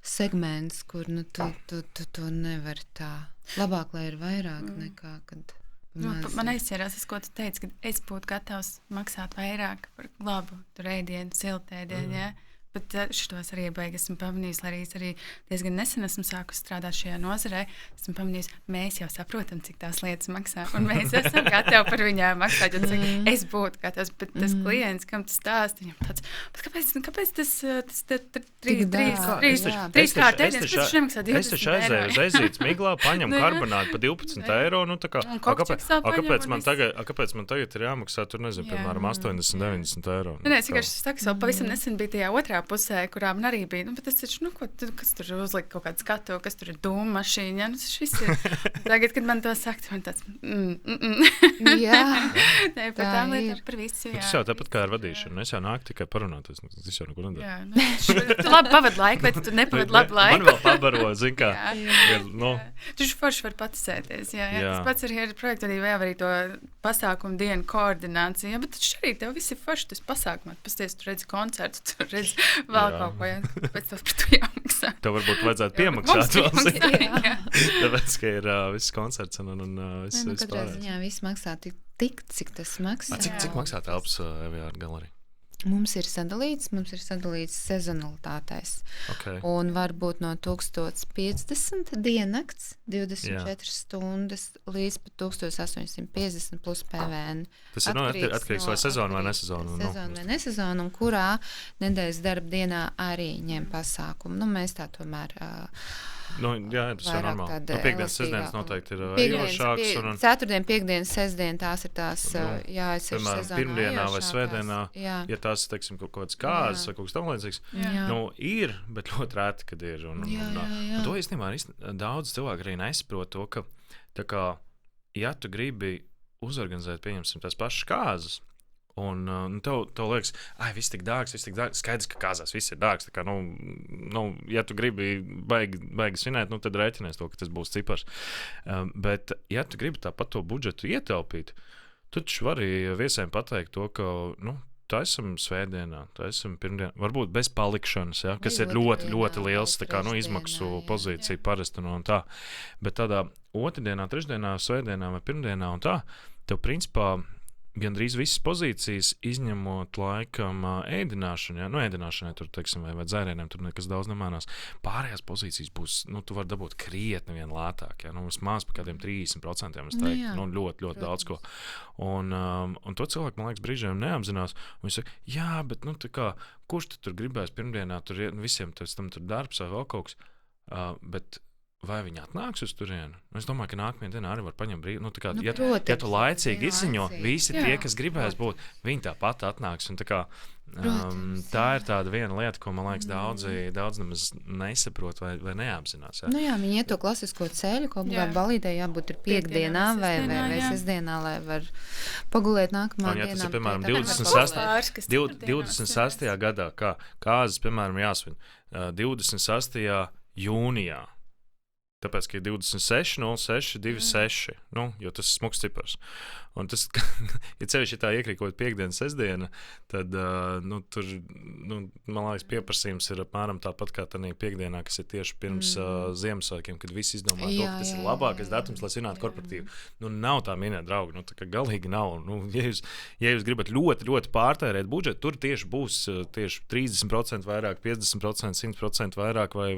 segments, kur, tu nevar tā... Labāk, lai ir vairāk nekā, kad man aizķērās, ko tu teici, ka es būtu gatavs maksāt vairāk par labu tur ēdienu, siltu ēdienu, jā. Bet šitos arī esmu pamanījis, lai arī diezgan nesen esmu sākusi strādāt šajā nozarē. Esmu pamanījis, mēs jau saprotam, cik tās lietas maksā, un mēs esam gatavi par viņām maksāt. Es būtu gatavs, bet tas klients, kam tu stāsti, viņam tāds, kāpēc tas 3 kārt ēdiens, pēc nemaksā 20 eiro? Es taču aizēju uz aizītes miglā, paņem karbonātu pa 12 eiro, tā kā, kāpēc man tagad ir jāmaksā, tur nezinu, piemēram, 80-90 eiro? Nē, es vienkārši saku, vēl pavisam nesen bija tajā otrā pusē, kurā man arī bija, bet tas taču, kas tur uzlika kaut kādu skatu, kas tur ir dūma mašīna, tas viss ir. Tagad, kad man to sakt, man tāds, Jā. Nē, par tām lietām, par visu, jā. Tas jau tāpat kā ar vadīšanu, es jau nāku tikai parunāties, es jau neko nedaru. Jā, tu labi pavad laiku, vai tu nepavad labu laiku? Man vēl pabaro, zin kā. Tu forši var patisēties, jā. Tas pats arī ar projektu arī to pasākumu dienu koordināciju, bet taču arī tev viss ir forši, tas pasākumā, pasties, tu redzi koncertu, tu redzi vēl kaut ko, jā, pēc to par to jāmaksā. Tev varbūt vajadzētu piemaksāt tāpēc, ka ir viss koncerts un viss pārējais. Katrā ziņā viss maksā tik, cik tas maksā. Cik maksā telpas EVR galerija? Mums ir sadalīts sezonalitātēs. Okay. Un varbūt no 1050 diennakts, 24 stundas, līdz pat 1850 plus PVN. Tas ir atkarīgs vai sezonu vai nesezonu. Sezonu vai nesezonu, un kurā nedēļas darba dienā arī ņem pasākumu. Mēs tā tomēr... jā, tas ir normāli. Piektdienas, sestdienas noteikti ir ierošāks. Ceturtdien, piekdienas, sestdien tās ir tās, jāizsver piemēram, sezonā pirmdienā vai svētdienā, ja tās, teiksim, kaut kāds kāzas vai kaut kas tam līdzīgs, ir, bet ļoti rēti, kad ir. Un to īstenībā daudz cilvēku arī nesaprot to, ka, tā kā, ja tu gribi uzorganizēt, pieņemsim, tās pašas kāzas, un tev liekas, viss tik dārgs, skaidrs, ka kāzās viss ir dārgs. Tā kā, ja tu gribi baigi svinēt, tad rēķinies to, ka tas būs cipars. Bet, ja tu gribi tāpat to budžetu ietaupīt, tad taču vari viesiem pateikt to, ka, taisam svētdienā, taisam pirmdienā, varbūt bez palikšanas, kas ir ļoti, ļoti liels, tā kā, izmaksu pozīcija parasti un tā. Bet tādā otrdienā, trešdienā, svētdienā vai pirmdienā un tā, tev principā gandrīz visas pozīcijas, izņemot laikam ēdināšanu, ēdināšanai tur, teiksim, vai dzērieniem, tur nekas daudz nemainās. Pārējās pozīcijas būs, tu vari dabūt krietni vien lētāk, vismaz par kādiem 30%, es teiktu, ļoti, ļoti daudz ko. Un to cilvēku, man liekas, brīžiem neapzinās. Viņi saka, bet, tā kā, kurš tur gribēs pirmdienā, tur visiem tam tur darbs vai vēl kaut kas, bet vai viņi atnāks uz turieni? Es domāju, ka nākamajā dienā arī var paņemt brīvu. Ja tu laicīgi izziņo, visi tie, kas gribēs būt, viņi tāpat atnāks. Un tā ir tāda viena lieta, ko, man liekas, daudz nemaz nesaprot vai neapzinās. Viņi iet to klasisko ceļu, ko obligāti balītē jābūt ir piekdienā vai sestdienā, lai var pagulēt nākamā dienā. Ja tas ir, piemēram, 26. gadā, kāzas, piemēram, jāsvin 26. jūnijā. Tāpēc, ka ir 26, 06, 26, jo tas ir smuks cipars. Un tas, ja ceļš ir tā iekrīkot piekdiena, sestdiena, tad, tur, man liekas, pieprasījums ir apmēram tāpat kā tādā piekdienā, kas ir tieši pirms Ziemassvētkiem, kad visi izdomā to, ka tas ir labākais datums, lai svinētu korporatīvu. Nav tā minēt, draugi, tā kā galīgi nav. Ja jūs gribat ļoti, ļoti pārtērēt budžetu, tur tieši būs tieši 30% vairāk, 50%, 100% vairāk vai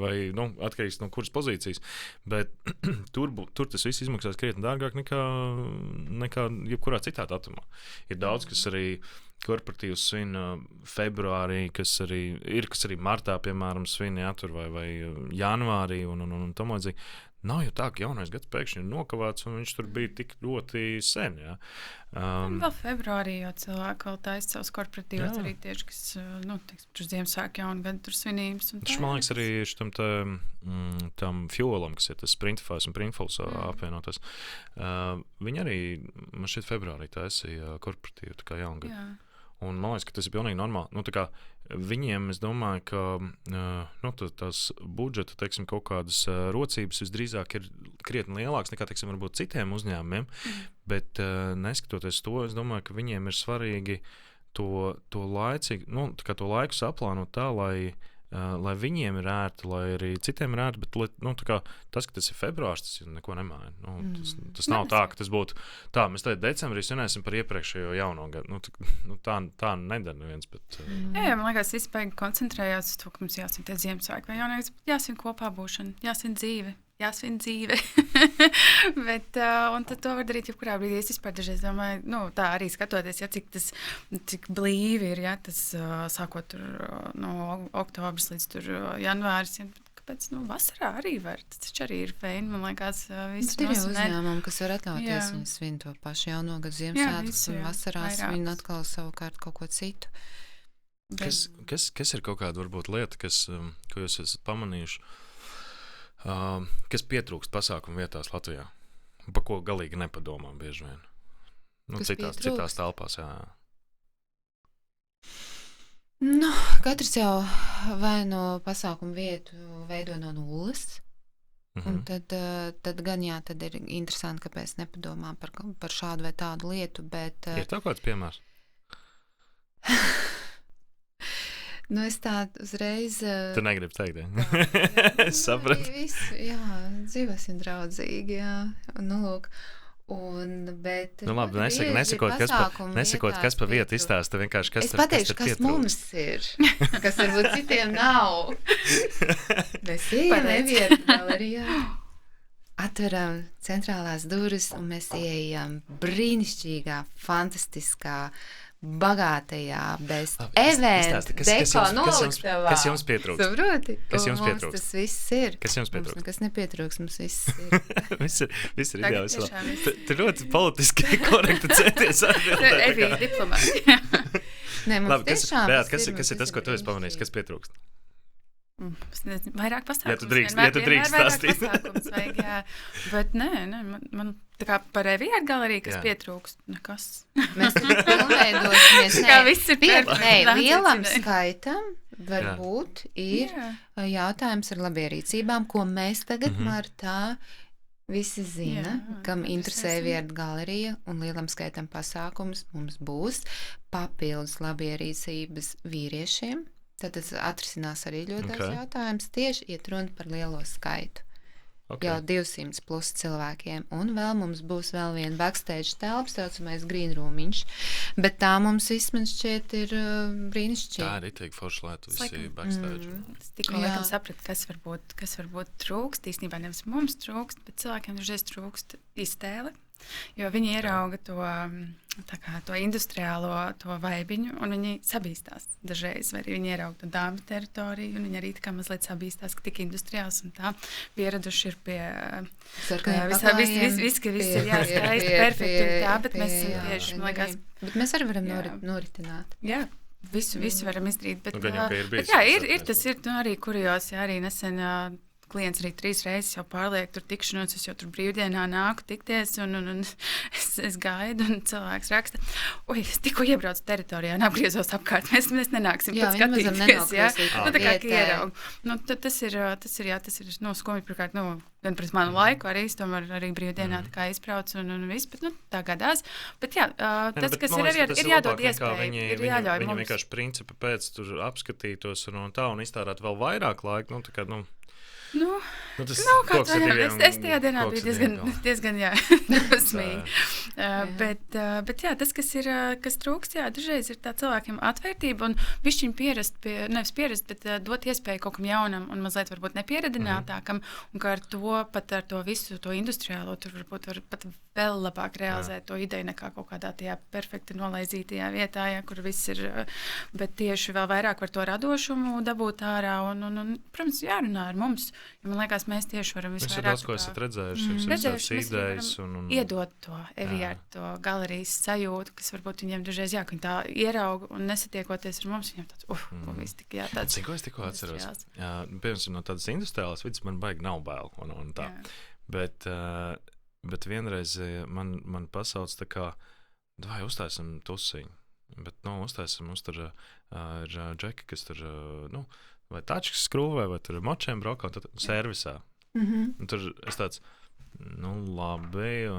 atkarīgs no kuras pozīcijas. Bet tur tas viss izmaksās krietni dārgāk nekā jebkurā citā datumā. Ir daudz, kas arī korporatīvs svin februārī, kas arī martā, piemēram, svin vai janvārī un tam līdzīgi. Nav jau tā, ka jaunais gads pēkšņi ir nokavēts, un viņš tur bija tik ļoti sen. Vēl februārī jau cilvēki vēl taisa savus korporatīvus arī tieši, kas, tur Ziemassvētku jaunu gadu tur svinības. Tas, man liekas, arī tam Fuelam, kas ir tas Sprintifies un Printfuls apvienotas. Viņi arī, man šķiet, februārī taisīja korporatīvu, tā kā jaunu gadu. Un man liekas, ka tas ir pilnīgi normāli. Tā kā viņiem, es domāju, ka tās budžeta, teiksim, kaut kādas rocības visdrīzāk ir krietni lielākas nekā, teiksim, varbūt citiem uzņēmumiem, bet neskatoties to, es domāju, ka viņiem ir svarīgi to laicīgi, to laiku saplānot tā, lai viņiem ir ērti, lai arī citiem ir ērti, bet tas, ka tas ir februārs, tas neko nemaina. Tas nav tā, ka tas būtu tā. Mēs tagad decembrī svinēsim par iepriekšējo jauno gadu. Tā nedara neviens. Bet, Jā, man liekas, visi baigi koncentrējās uz to, ka mums jāsvin tie Ziemassvētki vai jaunais, jāsvin kopā būšana, jāsvin dzīve. Bet, un tad to var darīt jebkurā brīdī. Es vispār dažreiz domāju, tā arī skatoties, cik blīvi ir, tas sākot no oktobras līdz janvāris. Kāpēc vasarā arī var? Tas taču arī ir feini, man liekas, viss ir uzņēmumi, kas var atļauties. Viņi svin to pašu jauno gadu Ziemassvētkus, un vasarā svin atkal savukārt kaut ko citu. Kas ir kaut kāda varbūt lieta, ko jūs esat pamanījuši? Kas pietrūkst pasākumu vietās Latvijā, par ko galīgi nepadomā bieži vien. Citās telpās, Katrs jau vai no pasākumu vietu veido no nulles, un tad gan tad ir interesanti, kāpēc nepadomā par šādu vai tādu lietu, bet... Ir tā kāds piemērs? Nu, es tā uzreiz... Tu negribi teikt, es sapratu. Jā, dzīvosim draudzīgi, jā. Nu, lūk. Bet, labi, nesakot, kas pa vietu izstāsta, vienkārši kas es pateikšu, kas mums ir, kas varbūt citiem nav. Mēs ejam Evietu galerijā, atveram centrālās durvis un mēs ejam brīnišķīgā, fantastiskā, bagātajā, best event deko noliktavā. Kas jums pietrūkst? Saproti? Kas jums pietrūkst? Mums tas viss ir. Kas jums pietrūkst? Mums nekas nepietrūkst, mums viss ir. viss ir ideāls. Tu ļoti politiski korekti centies atbildēt. Evija diplomāti. Nē, mums labi, tiešām kas ir tas, ko tu esi pamanījis? Kas pietrūkst? Es nezinu, vairāk pasākums. Ja tu drīkst stāstīt. Vajag, jā. Bet nē, man tā kā par Eviju galeriju, kas pietrūkst, nekas. Mēs pilnveidosimies. Kā viss ir Nē, lielam skaitam varbūt ir jautājums ar labierīcībām, ko mēs tagad martā visi zina, kam interesē Evija galerija un lielam skaitam pasākums mums būs papildus labierīcības vīriešiem. Tad tas atrisinās arī ļoti daudz jautājums. Tieši iet runa par lielo skaitu. Jau 200 plus cilvēkiem. Un vēl mums būs vēl viena backstage telpa, saucamais green roomiņš. Bet tā mums vismaz šķiet ir brīnišķīgi. Tā arī tiek forši, lai tu visi backstage. Es tikko laikam sapratu, kas varbūt trūkst. Īstenībā nevis mums trūkst, bet cilvēkiem dažreiz trūkst iztēle. Jo viņi ierauga to industriālo to vaibiņu, un viņi sabīstās dažreiz, vai arī viņi ierauga to dāmu teritoriju, un viņi arī tā kā mazliet sabīstās, ka tik industriāls un tā pieraduši ir pie viss ir jāskaisti, perfekti un tā, bet mēs esam tieši, man liekas. Bet mēs arī varam noritināt. Jā. Visu varam izdarīt, bet ir tas ir arī kurios, arī nesen klients arī 3 reizes jau pārliek tur tikšanos, es jau tur brīvdienā nāku tikties, un es gaidu, un cilvēks raksta, es tikko iebraucu teritorijā un apgriezos apkārt, mēs nenāksim pat skatīties, jā. Tā kā ieraug. Tas ir skumji, pirmkārt, gan pret manu laiku arī, es tomēr arī brīvdienā tā kā izbraucu un viss, bet tā gadās. Bet jā, tas, kas ir arī, ir jādod iespēju, ir jāļauj mums. Viņi vienkārši principi pēc tur apskatītos un tā, un iztērēt vēl vairāk laika, tā kā, es tajā dienā biju diezgan dosmīgi. Bet jā, tas, kas trūkst, dažreiz ir tā cilvēkiem atvērtība un bišķiņ nevis pierast, bet dot iespēju kaut kam jaunam un mazliet varbūt nepieradinātākam, un ka ar to visu to industriālo tur varbūt var pat vēl labāk realizēt to ideju nekā kaut kādā tajā perfekti nolaizītajā vietā, kur viss ir, bet tieši vēl vairāk var to radošumu dabūt ārā un protams, jārunā ar mums. Jo man liekas, mēs tieši varam visvairāk... Mēs daudz, ko esat redzējuši, idejas un... Iedot to Evijā, to galerijas sajūtu, kas varbūt viņiem dažreiz, ka viņi tā ierauga un nesatiekoties ar mums, viņiem tāds, viss tik tāds... Cik ko es tikko atceros? Piemēram, no tādas industriālas vidas man baigi nav bail un tā. Bet vienreiz man pasauc tā kā, vai uztaisim tusiņu, bet uztaisim, mums tur ir džeki, kas tur, vai tačkas skrūvē, vai tur močiem braukā, un tad servisā. Un tur es tāds, labi,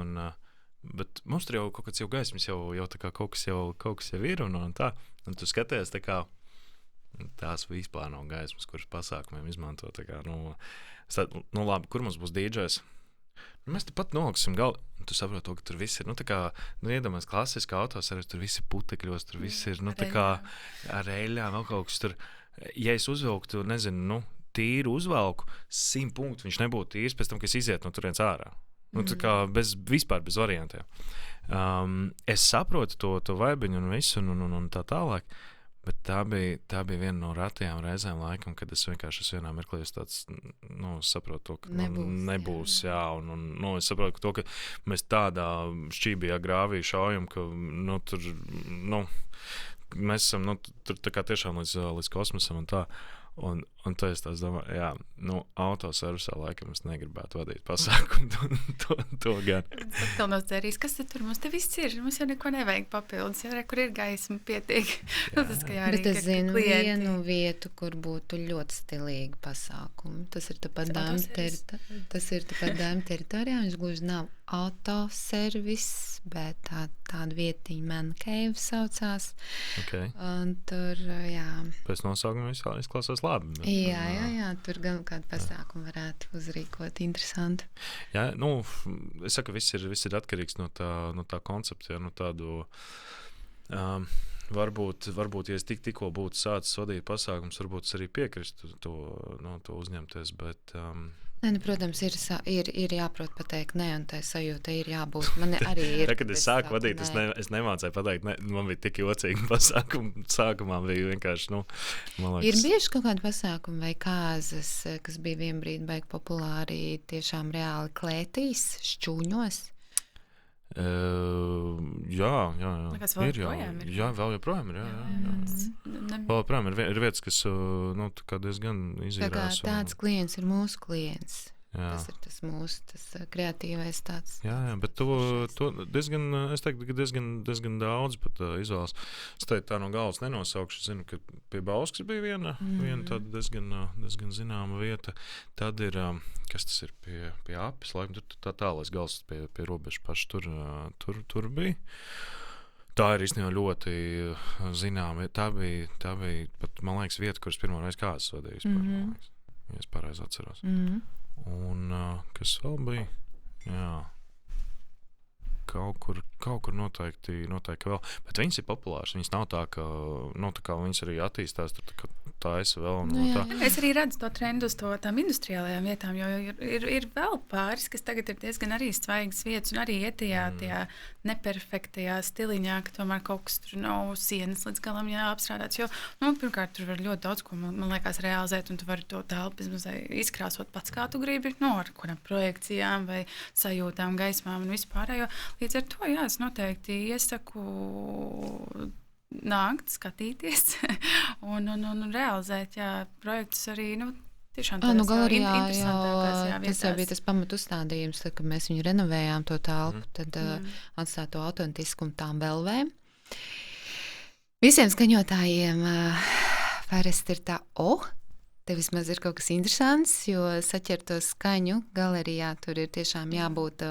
bet mums tur jau kaut kāds jau gaismas, jau tā kā kaut kas jau ir, un tā. Un tu skaties tā kā, tās vispār nav gaismas, kuras pasākumiem izmanto, tā kā, labi, kur mums būs DJs? Mēs te pat noliksim galvu, un tu saproti, ka tur viss ir, tā kā, iedomājies klasiski autos, arī tur viss ir putekļos, tur viss ir, tā kā ar eļļām, vēl kaut kas tur. Ja es uzvilktu, nezinu, tīru uzvalku, 100 punktu viņš nebūtu tīrs pēc tam, kad es izietu no turienes ārā. Tā kā vispār bez variantiem. Es saprotu to vaibiņu un visu un tā tālāk, bet tā bija viena no ratajām reizēm laikam, kad es vienkārši vienā mirklī tāds, saprotu to, ka nebūs, un es saprotu to, ka mēs tādā šķībījā grāvī šaujam, ka, tur, mēs esam, tur tā kā tiešām līdz kosmosam un tā. Un to es tās domāju, autoservisā laikam es negribētu vadīt pasākumu, to gan. Atkal no cerīs, kas tur mums te viss ir? Mums jau neko nevajag papildus, kur ir gaisma pietiek. Bet es zinu vienu vietu, kur būtu ļoti stilīgi pasākumi. Tas ir tāpat dāmu teritorijā, viņš gluži nav autoservis, bet tāda vietiņa Man Cave saucās. Okay. Un tur, jā. Pēc nosaukuma izklausās labi. Bet, jā, tur gan kādu pasākumu varētu uzrīkot interesanti. Jā, es saku, viss ir atkarīgs no tā koncepta, no tādu... Varbūt, ja es tikko būtu sācis vadīt pasākums, varbūt es arī piekristu to uzņemties, bet... Protams, ir jāprot pateikt nē, un tā sajūta ir jābūt. Man arī ir. Kad es sāku vadīt, es nemācēju pateikt nē, man bija tik jocīgi pasākumi. Sākumā bija vienkārši, man liekas... Ir bieži kaut kādi pasākumi vai kāzas, kas bija vienbrīd baigi populāri, tiešām reāli klētīs, šķūņos? Jā. Ir, jā, vēl joprojām ir. Vēl joprojām ir vietas, kas diezgan izīrās. Tāds klients ir mūsu klients. Jā. Tas ir tas mūsu kreatīvais tāds. Jā, bet to diezgan, es teiktu, ka diezgan daudz pat izvēlas. Es teiktu, tā no galvas nenosaukšu. Zinu, ka pie Bauskas bija viena tāda diezgan zināma vieta. Tad ir, kas tas ir pie Apes, laikam, tur tālais gals pie robežas paši tur bija. Tā ir īstenībā ļoti zināma. Tā bija pat, man liekas, vieta, kuras pirmoreiz kāzas vadījis. Ja es pareizi atceros. Un kas vēl bija? Jā. Kaut kur noteikti vēl. Bet viņas ir populāras. Viņas nav tā, ka viņas arī attīstās. Tā es vēl Es arī redzu to trendu uz tām industriālajām vietām, jo ir vēl pāris, kas tagad ir diezgan arī svaigas vietas un arī iet tajā neperfektajā stiliņā, ka tomēr kaut kas tur nav sienas līdz galam jāapstrādāts. Jo, pirmkārt, tur var ļoti daudz ko, man liekas, realizēt, un tu vari to telpu izkrāsot pats, kā tu gribi, ar kādām projekcijām vai sajūtām, gaismām un vispārējo. Līdz ar to, jā, es noteikti iesaku nākt, skatīties un realizēt projektus arī, tiešām tādās interesantākās vietās. Tas jau bija tas pamat uzstādījums, tad, kad mēs viņu renovējām to telpu, tad atstāt to autentiskumu tām belvēm. Visiem skaņotājiem parasti ir tā, te vismaz ir kaut kas interesants, jo saķert to skaņu galerijā, tur ir tiešām jābūt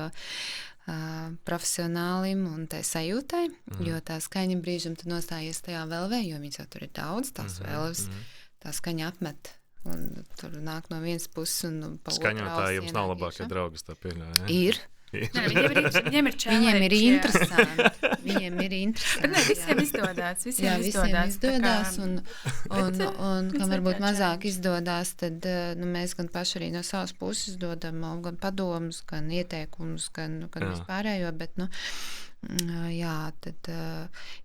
profesionālim un tai sajūtai, jo tā skaņa brīžam tu nostājies tajā velvē, jo viņas jau tur ir daudz, tās velves, tā skaņa apmet, un tur nāk no vienas puses un pa otru Skaņotāji jums nav labākie draugi, tā pieļauj, ja? Ir. Viņiem ir Viņiem ir interesanti. Bet visiem izdodas. Visiem izdodas, un kam varbūt mazāk izdodas, tad mēs gan paši arī no savas puses dodam gan padomus, gan ieteikumus, gan vispārējo, bet, jā, tad,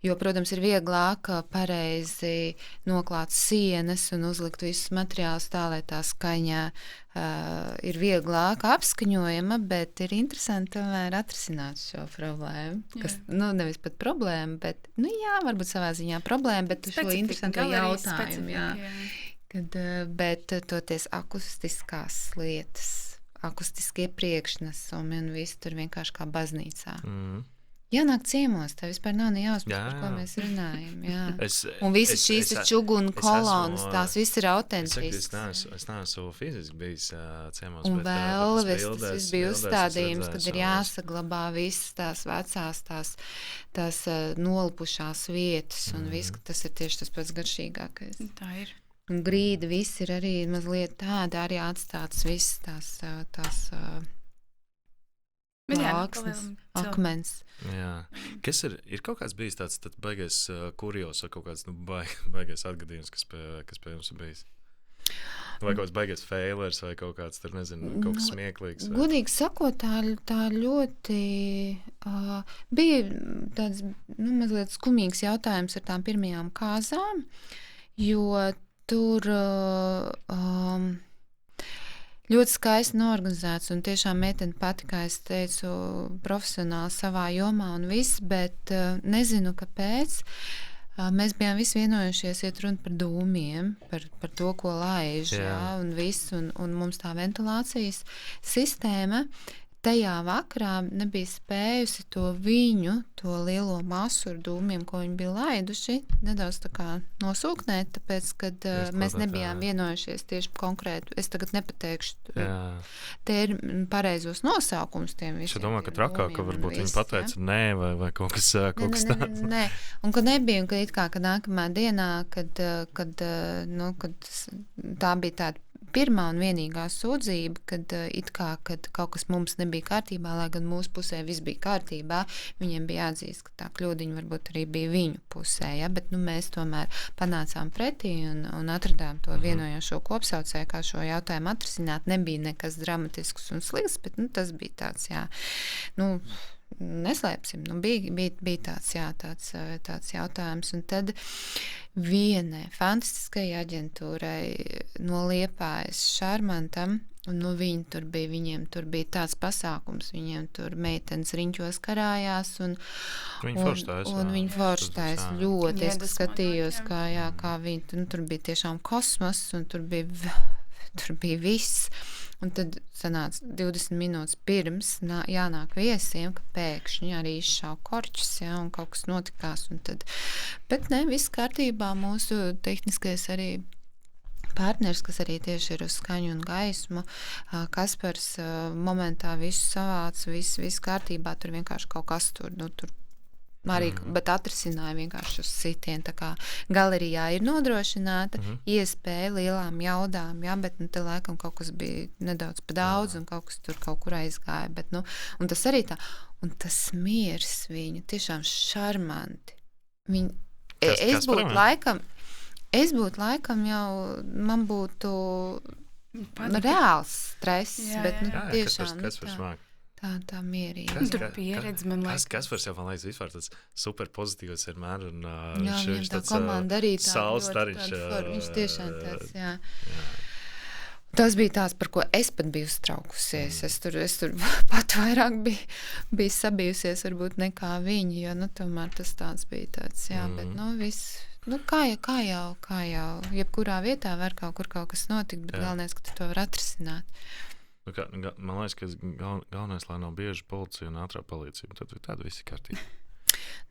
jo, protams, ir vieglāk pareizi noklāt sienas un uzlikt visus materiālus tā, lai tā skaņa ir vieglāk apskaņojama, bet ir interesanti tomēr atrisināt šo problēmu. Kas, nevis pat problēma, bet, jā, varbūt savā ziņā problēma, bet šo interesantu jautājumu, jā. Bet toties akustiskās lietas, akustiskie priekšnesumi un viss tur vienkārši kā baznīcā. Jānāk ciemos, tā vispār nav ne jāuzpēc, par ko mēs runājam. Jā. Un visas šīs čugunu kolonas, tās viss ir autentisks. Es neesmu fiziski bijis ciemos. Un vēl viss bija uzstādījums, kad ir jāsaglabā visas tās vecās, tās nolipušās vietas, un viss, ka tas ir tieši tas pats garšīgākais. Tā ir. Un grīda viss ir arī mazliet tāda, arī atstātas visas tās plāksnes, akmens. Jā. Kas ir kaut kāds bijis tāds baigais kurjos vai kaut kāds baigais atgadījums, kas pie jums ir bijis? Vai kaut kāds baigais failers vai kaut kāds, tur nezinu, kaut kas smieklīgs? Godīgi sakot, tā ļoti bija tāds mazliet skumīgs jautājums ar tām pirmajām kāzām, jo tur ļoti skaisti norganizēts un tiešām meitene pati, kā es teicu, profesionāli savā jomā un viss, bet nezinu, kāpēc. Mēs bijām visi vienojušies iet runa par dūmiem, par to, ko laiž, un viss, un mums tā ventilācijas sistēma tajā vakarā nebija spējusi to lielo masu ar dūmiem, ko viņi bija laiduši, nedaudz tā kā nosūknēt, tāpēc, kad mēs nebijām vienojušies tieši konkrētu. Es tagad nepateikšu pareizos nosaukums tiem visiem. Es domāju, ka trakāk, ka varbūt viņi pateica nē vai kaut kas tāds. Nē. Un ka nebija, un ka it kā, ka nākamā dienā, kad tā bija tāda pirmā un vienīgā sūdzība, kad kaut kas mums nebija kārtībā, lai gan mūsu pusē viss bija kārtībā, viņiem bija jāatzīst, ka tā kļūdiņa varbūt arī bija viņu pusē, ja? Bet mēs tomēr panācām pretī un atradām to vienojošo kopsaucēju, kā šo jautājumu atrisināt. Nebija nekas dramatisks un slikts, bet tas bija tāds, neslēpsim, bija tāds jautājums. Un tad vienai fantastiskai aģentūrai no Liepājas Šarmantam, un viņiem tur bija tāds pasākums, viņiem tur meitenes riņķos karājās, un viņi forštais ļoti, es skatījos, kā viņi, tur bija tiešām kosmos, un tur bija viss. Un tad sanāca 20 minūtes pirms jānāk viesiem, ka pēkšņi arī izšāva korķis, un kaut kas notikās. Bet ne, viss kārtībā. Mūsu tehniskais arī partners, kas arī tieši ir uz skaņu un gaismu, Kaspars momentā visu savāca, viss kārtībā, tur vienkārši kaut kas tur arī, bet atrisināja vienkārši uz sitienu. Tā kā galerijā ir nodrošināta iespēja lielām jaudām, bet te laikam kaut kas bija nedaudz pa daudz un kaut kas tur kaut kur aizgāja. Bet, un tas arī tā, un tas miers viņu tiešām šarmanti. Es būtu laikam jau, man būtu reāls stress, bet tiešām tā mierīga. Tur pieredze, man liekas. Kaspars jau, man liekas, vispār tāds super pozitīvs vienmēr. Viņš tā komanda arī saules stariņš. Viņš tiešām tāds, jā. Tas bija tās, par ko es pat biju uztraukusies. Es tur pat vairāk biju sabijusies varbūt nekā viņi, jo, tomēr tas tāds bija tāds, bet, viss. Kā jau, jebkurā vietā var kaut kas notikt, bet galvenais, ka tu to var atrisināt. Man liekas, ka galvenais, lai nav bieži policija un ātrā palīdzība, tad tāda viss ir kārtībā.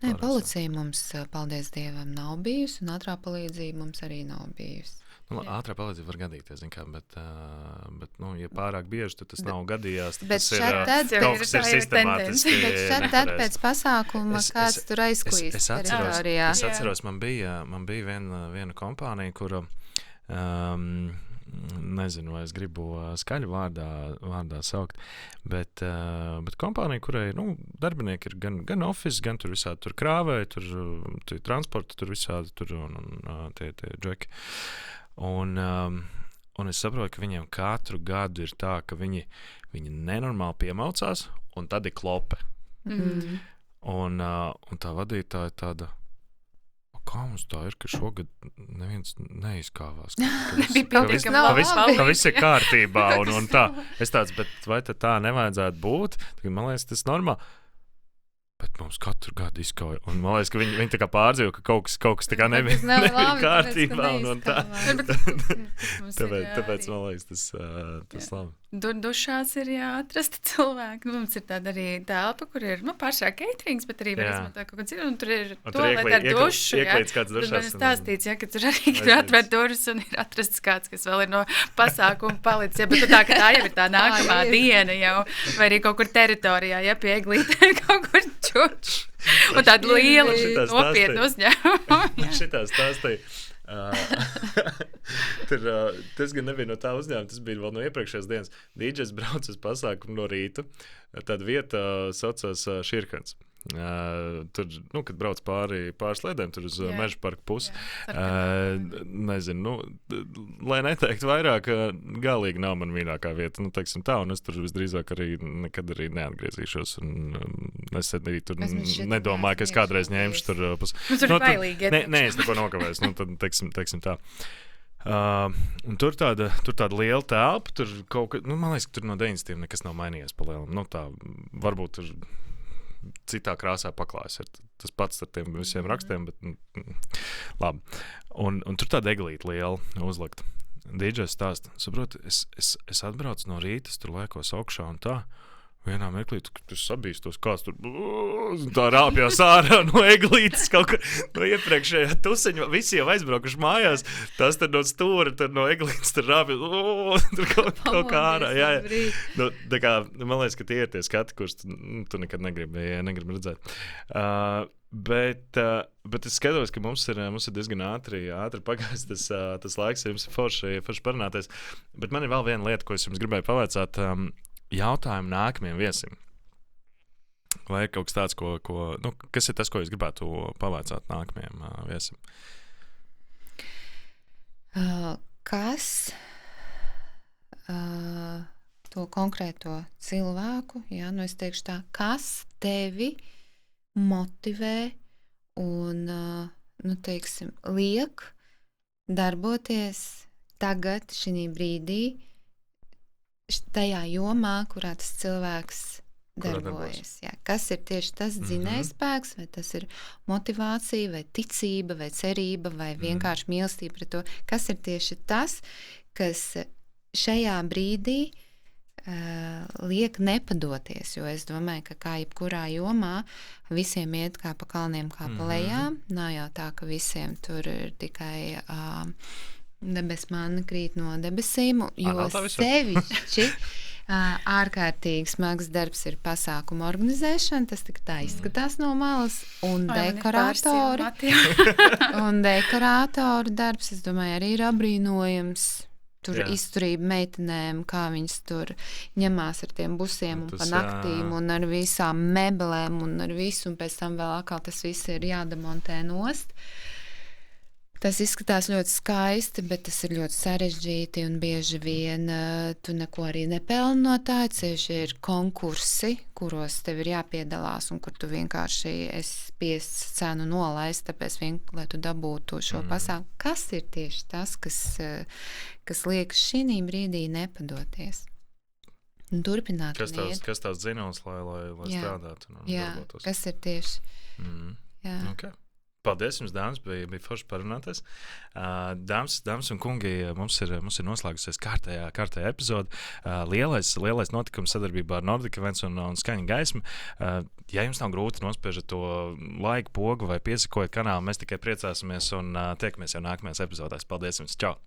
Nē, policija mums, paldies Dievam, nav bijusi, un ātrā palīdzība mums arī nav bijusi. Ātrā palīdzība var gadīties, bet ja pārāk bieži, tad tas nav gadījās. Bet kaut kas ir sistemātiski. Bet tad pēc pasākuma kāds tur aizklīst teritorijā. Es atceros, man bija viena kompānija, kura nezinu, vai es gribu skaļu vārdā saukt, bet kompānija, kurai darbinieki ir gan office, gan tur visādi tur krāvēji, tur transporta, tur visādi tur un tie džeki. Un es saprotu, ka viņiem katru gadu ir tā, ka viņi nenormāli piemaucās, un tad ir klope. Un tā vadītāja tāda, kā mums tā ir, ka šogad neviens neizkāvās. Ka viss ir kārtībā un tā. Es tāds, bet vai tā nevajadzētu būt? Tagad man liekas, tas normāli. Bet mums katru gadu izkauja. Un man liekas, ka viņi tā kā pārdzīvo, ka kaut kas tā kā nebija kārtībā. Un tā. Tāpēc man liekas, tas labi. Dušās ir jāatrast cilvēki. Mums ir tāda arī telpa, kur ir pašā caterings, bet arī var izmantot kaut ko citu. Un tur ir toalete ar dušu. Ieklīdz kāds dušās. Man ir stāstīts, ka tur arī ir atvērt durvis un ir atrasts kāds, kas vēl ir no pasākuma palicis. Bet tā, ka tā jau ir tā nākamā diena jau, vai arī kaut kur teritorijā, pie eglītē kaut kur čurč. Un tāda liela nopietna uzņēmuma. Šitā stāstīja. Tas gan nebija no tā uzņēmuma, tas bija vēl no iepriekšējās dienas. DJs brauc uz pasākumu no rīta. Tāda vieta saucās Širkans. Tur, kad brauc pāri slēdēm, tur uz meža parka pusi. Nezinu, lai neteiktu vairāk, galīgi nav man mīļākā vieta. Teiksim tā, un es tur visdrīzāk arī nekad arī neatgriezīšos. Es arī tur nedomāju, ka es kādreiz ņemšu tur. Tur ir bailīgi. Nē, es neko nokavēšu. Tad teiksim tā. Un tur tāda liela telpa, tur kaut ka, man liekas, ka tur no 90. nekas nav mainījies pa lielam. Tā, varbūt tur citā krāsā paklājas. Tas pats ar tiem visiem rakstiem, bet labi. Un tur tāda eglīte liela uzlikt. DJs stāsta, saproti, es atbraucu no rīta, tur laikos augšā un tā. vienā mirklī tu sabīstos, kāds tur tā rāpjās ārā no eglītes kaut kā no iepriekšējā tuseņa. Visi jau aizbraukuši mājās, tas tur no stūra, tur no eglītes tur rāpjās, tur kaut kā ārā. Jā. Nu, tā kā, man liekas, ka tie ir tie skati, kurus tu nekad negribi redzēt. Bet es skatos, ka mums ir diezgan ātri pagājis tas laiks, jums ir forši parunāties. Bet man ir vēl viena lieta, ko es jums gribēju pavaicāt. Jautājumu nākamajam viesim. Vai ir kaut kas tāds, kas ir tas, ko jūs gribētu pavaicāt nākamajam viesim? Kas to konkrēto cilvēku, es teikšu tā, kas tevi motivē un, liek darboties tagad, šī brīdī, tajā jomā, kurā tas cilvēks darbojas. Jā. Kas ir tieši tas dzinējspēks, vai tas ir motivācija, vai ticība, vai cerība, vai vienkārši mīlestība pret to? Kas ir tieši tas, kas šajā brīdī liek nepadoties? Jo es domāju, ka kā jebkurā jomā visiem iet kā pa kalniem, kā pa lejām. Nav jau tā, ka visiem tur ir tikai debes manna krīt no debesīm, jo sevišķi ārkārtīgi smags darbs ir pasākumu organizēšana, tas tā izskatās no malas, un dekorātoru darbs, es domāju, arī ir abrīnojams. Tur izturība meitenēm, kā viņas tur ņemās ar tiem busiem un pa naktīm un ar visām mebelēm un ar visu, un pēc tam vēl atkal tas viss ir jādemontē nost. Tas izskatās ļoti skaisti, bet tas ir ļoti sarežģīti un bieži vien tu neko arī nepelni no tā. Ceļši ir konkursi, kuros tev ir jāpiedalās un kur tu vienkārši esi spiests cenu nolaist, tāpēc lai tu dabūtu šo pasākumu. Kas ir tieši tas, kas liek šī brīdī nepadoties? Un turpināt. Kas tās zināms, lai strādātu? Jā, kas ir tieši? Jā. Okay. Paldies jums, dāmas, bija forši parunāties. Dāmas un kungi, mums ir noslēgusies kārtējā epizode. Lielais notikums sadarbībā ar Nordic Events un Skaņa gaisma. Ja jums nav grūti nospiežat to laiku pogu vai piesakojat kanālu, mēs tikai priecāsimies un tiekamies jau nākamajās epizodēs. Paldies jums, čau!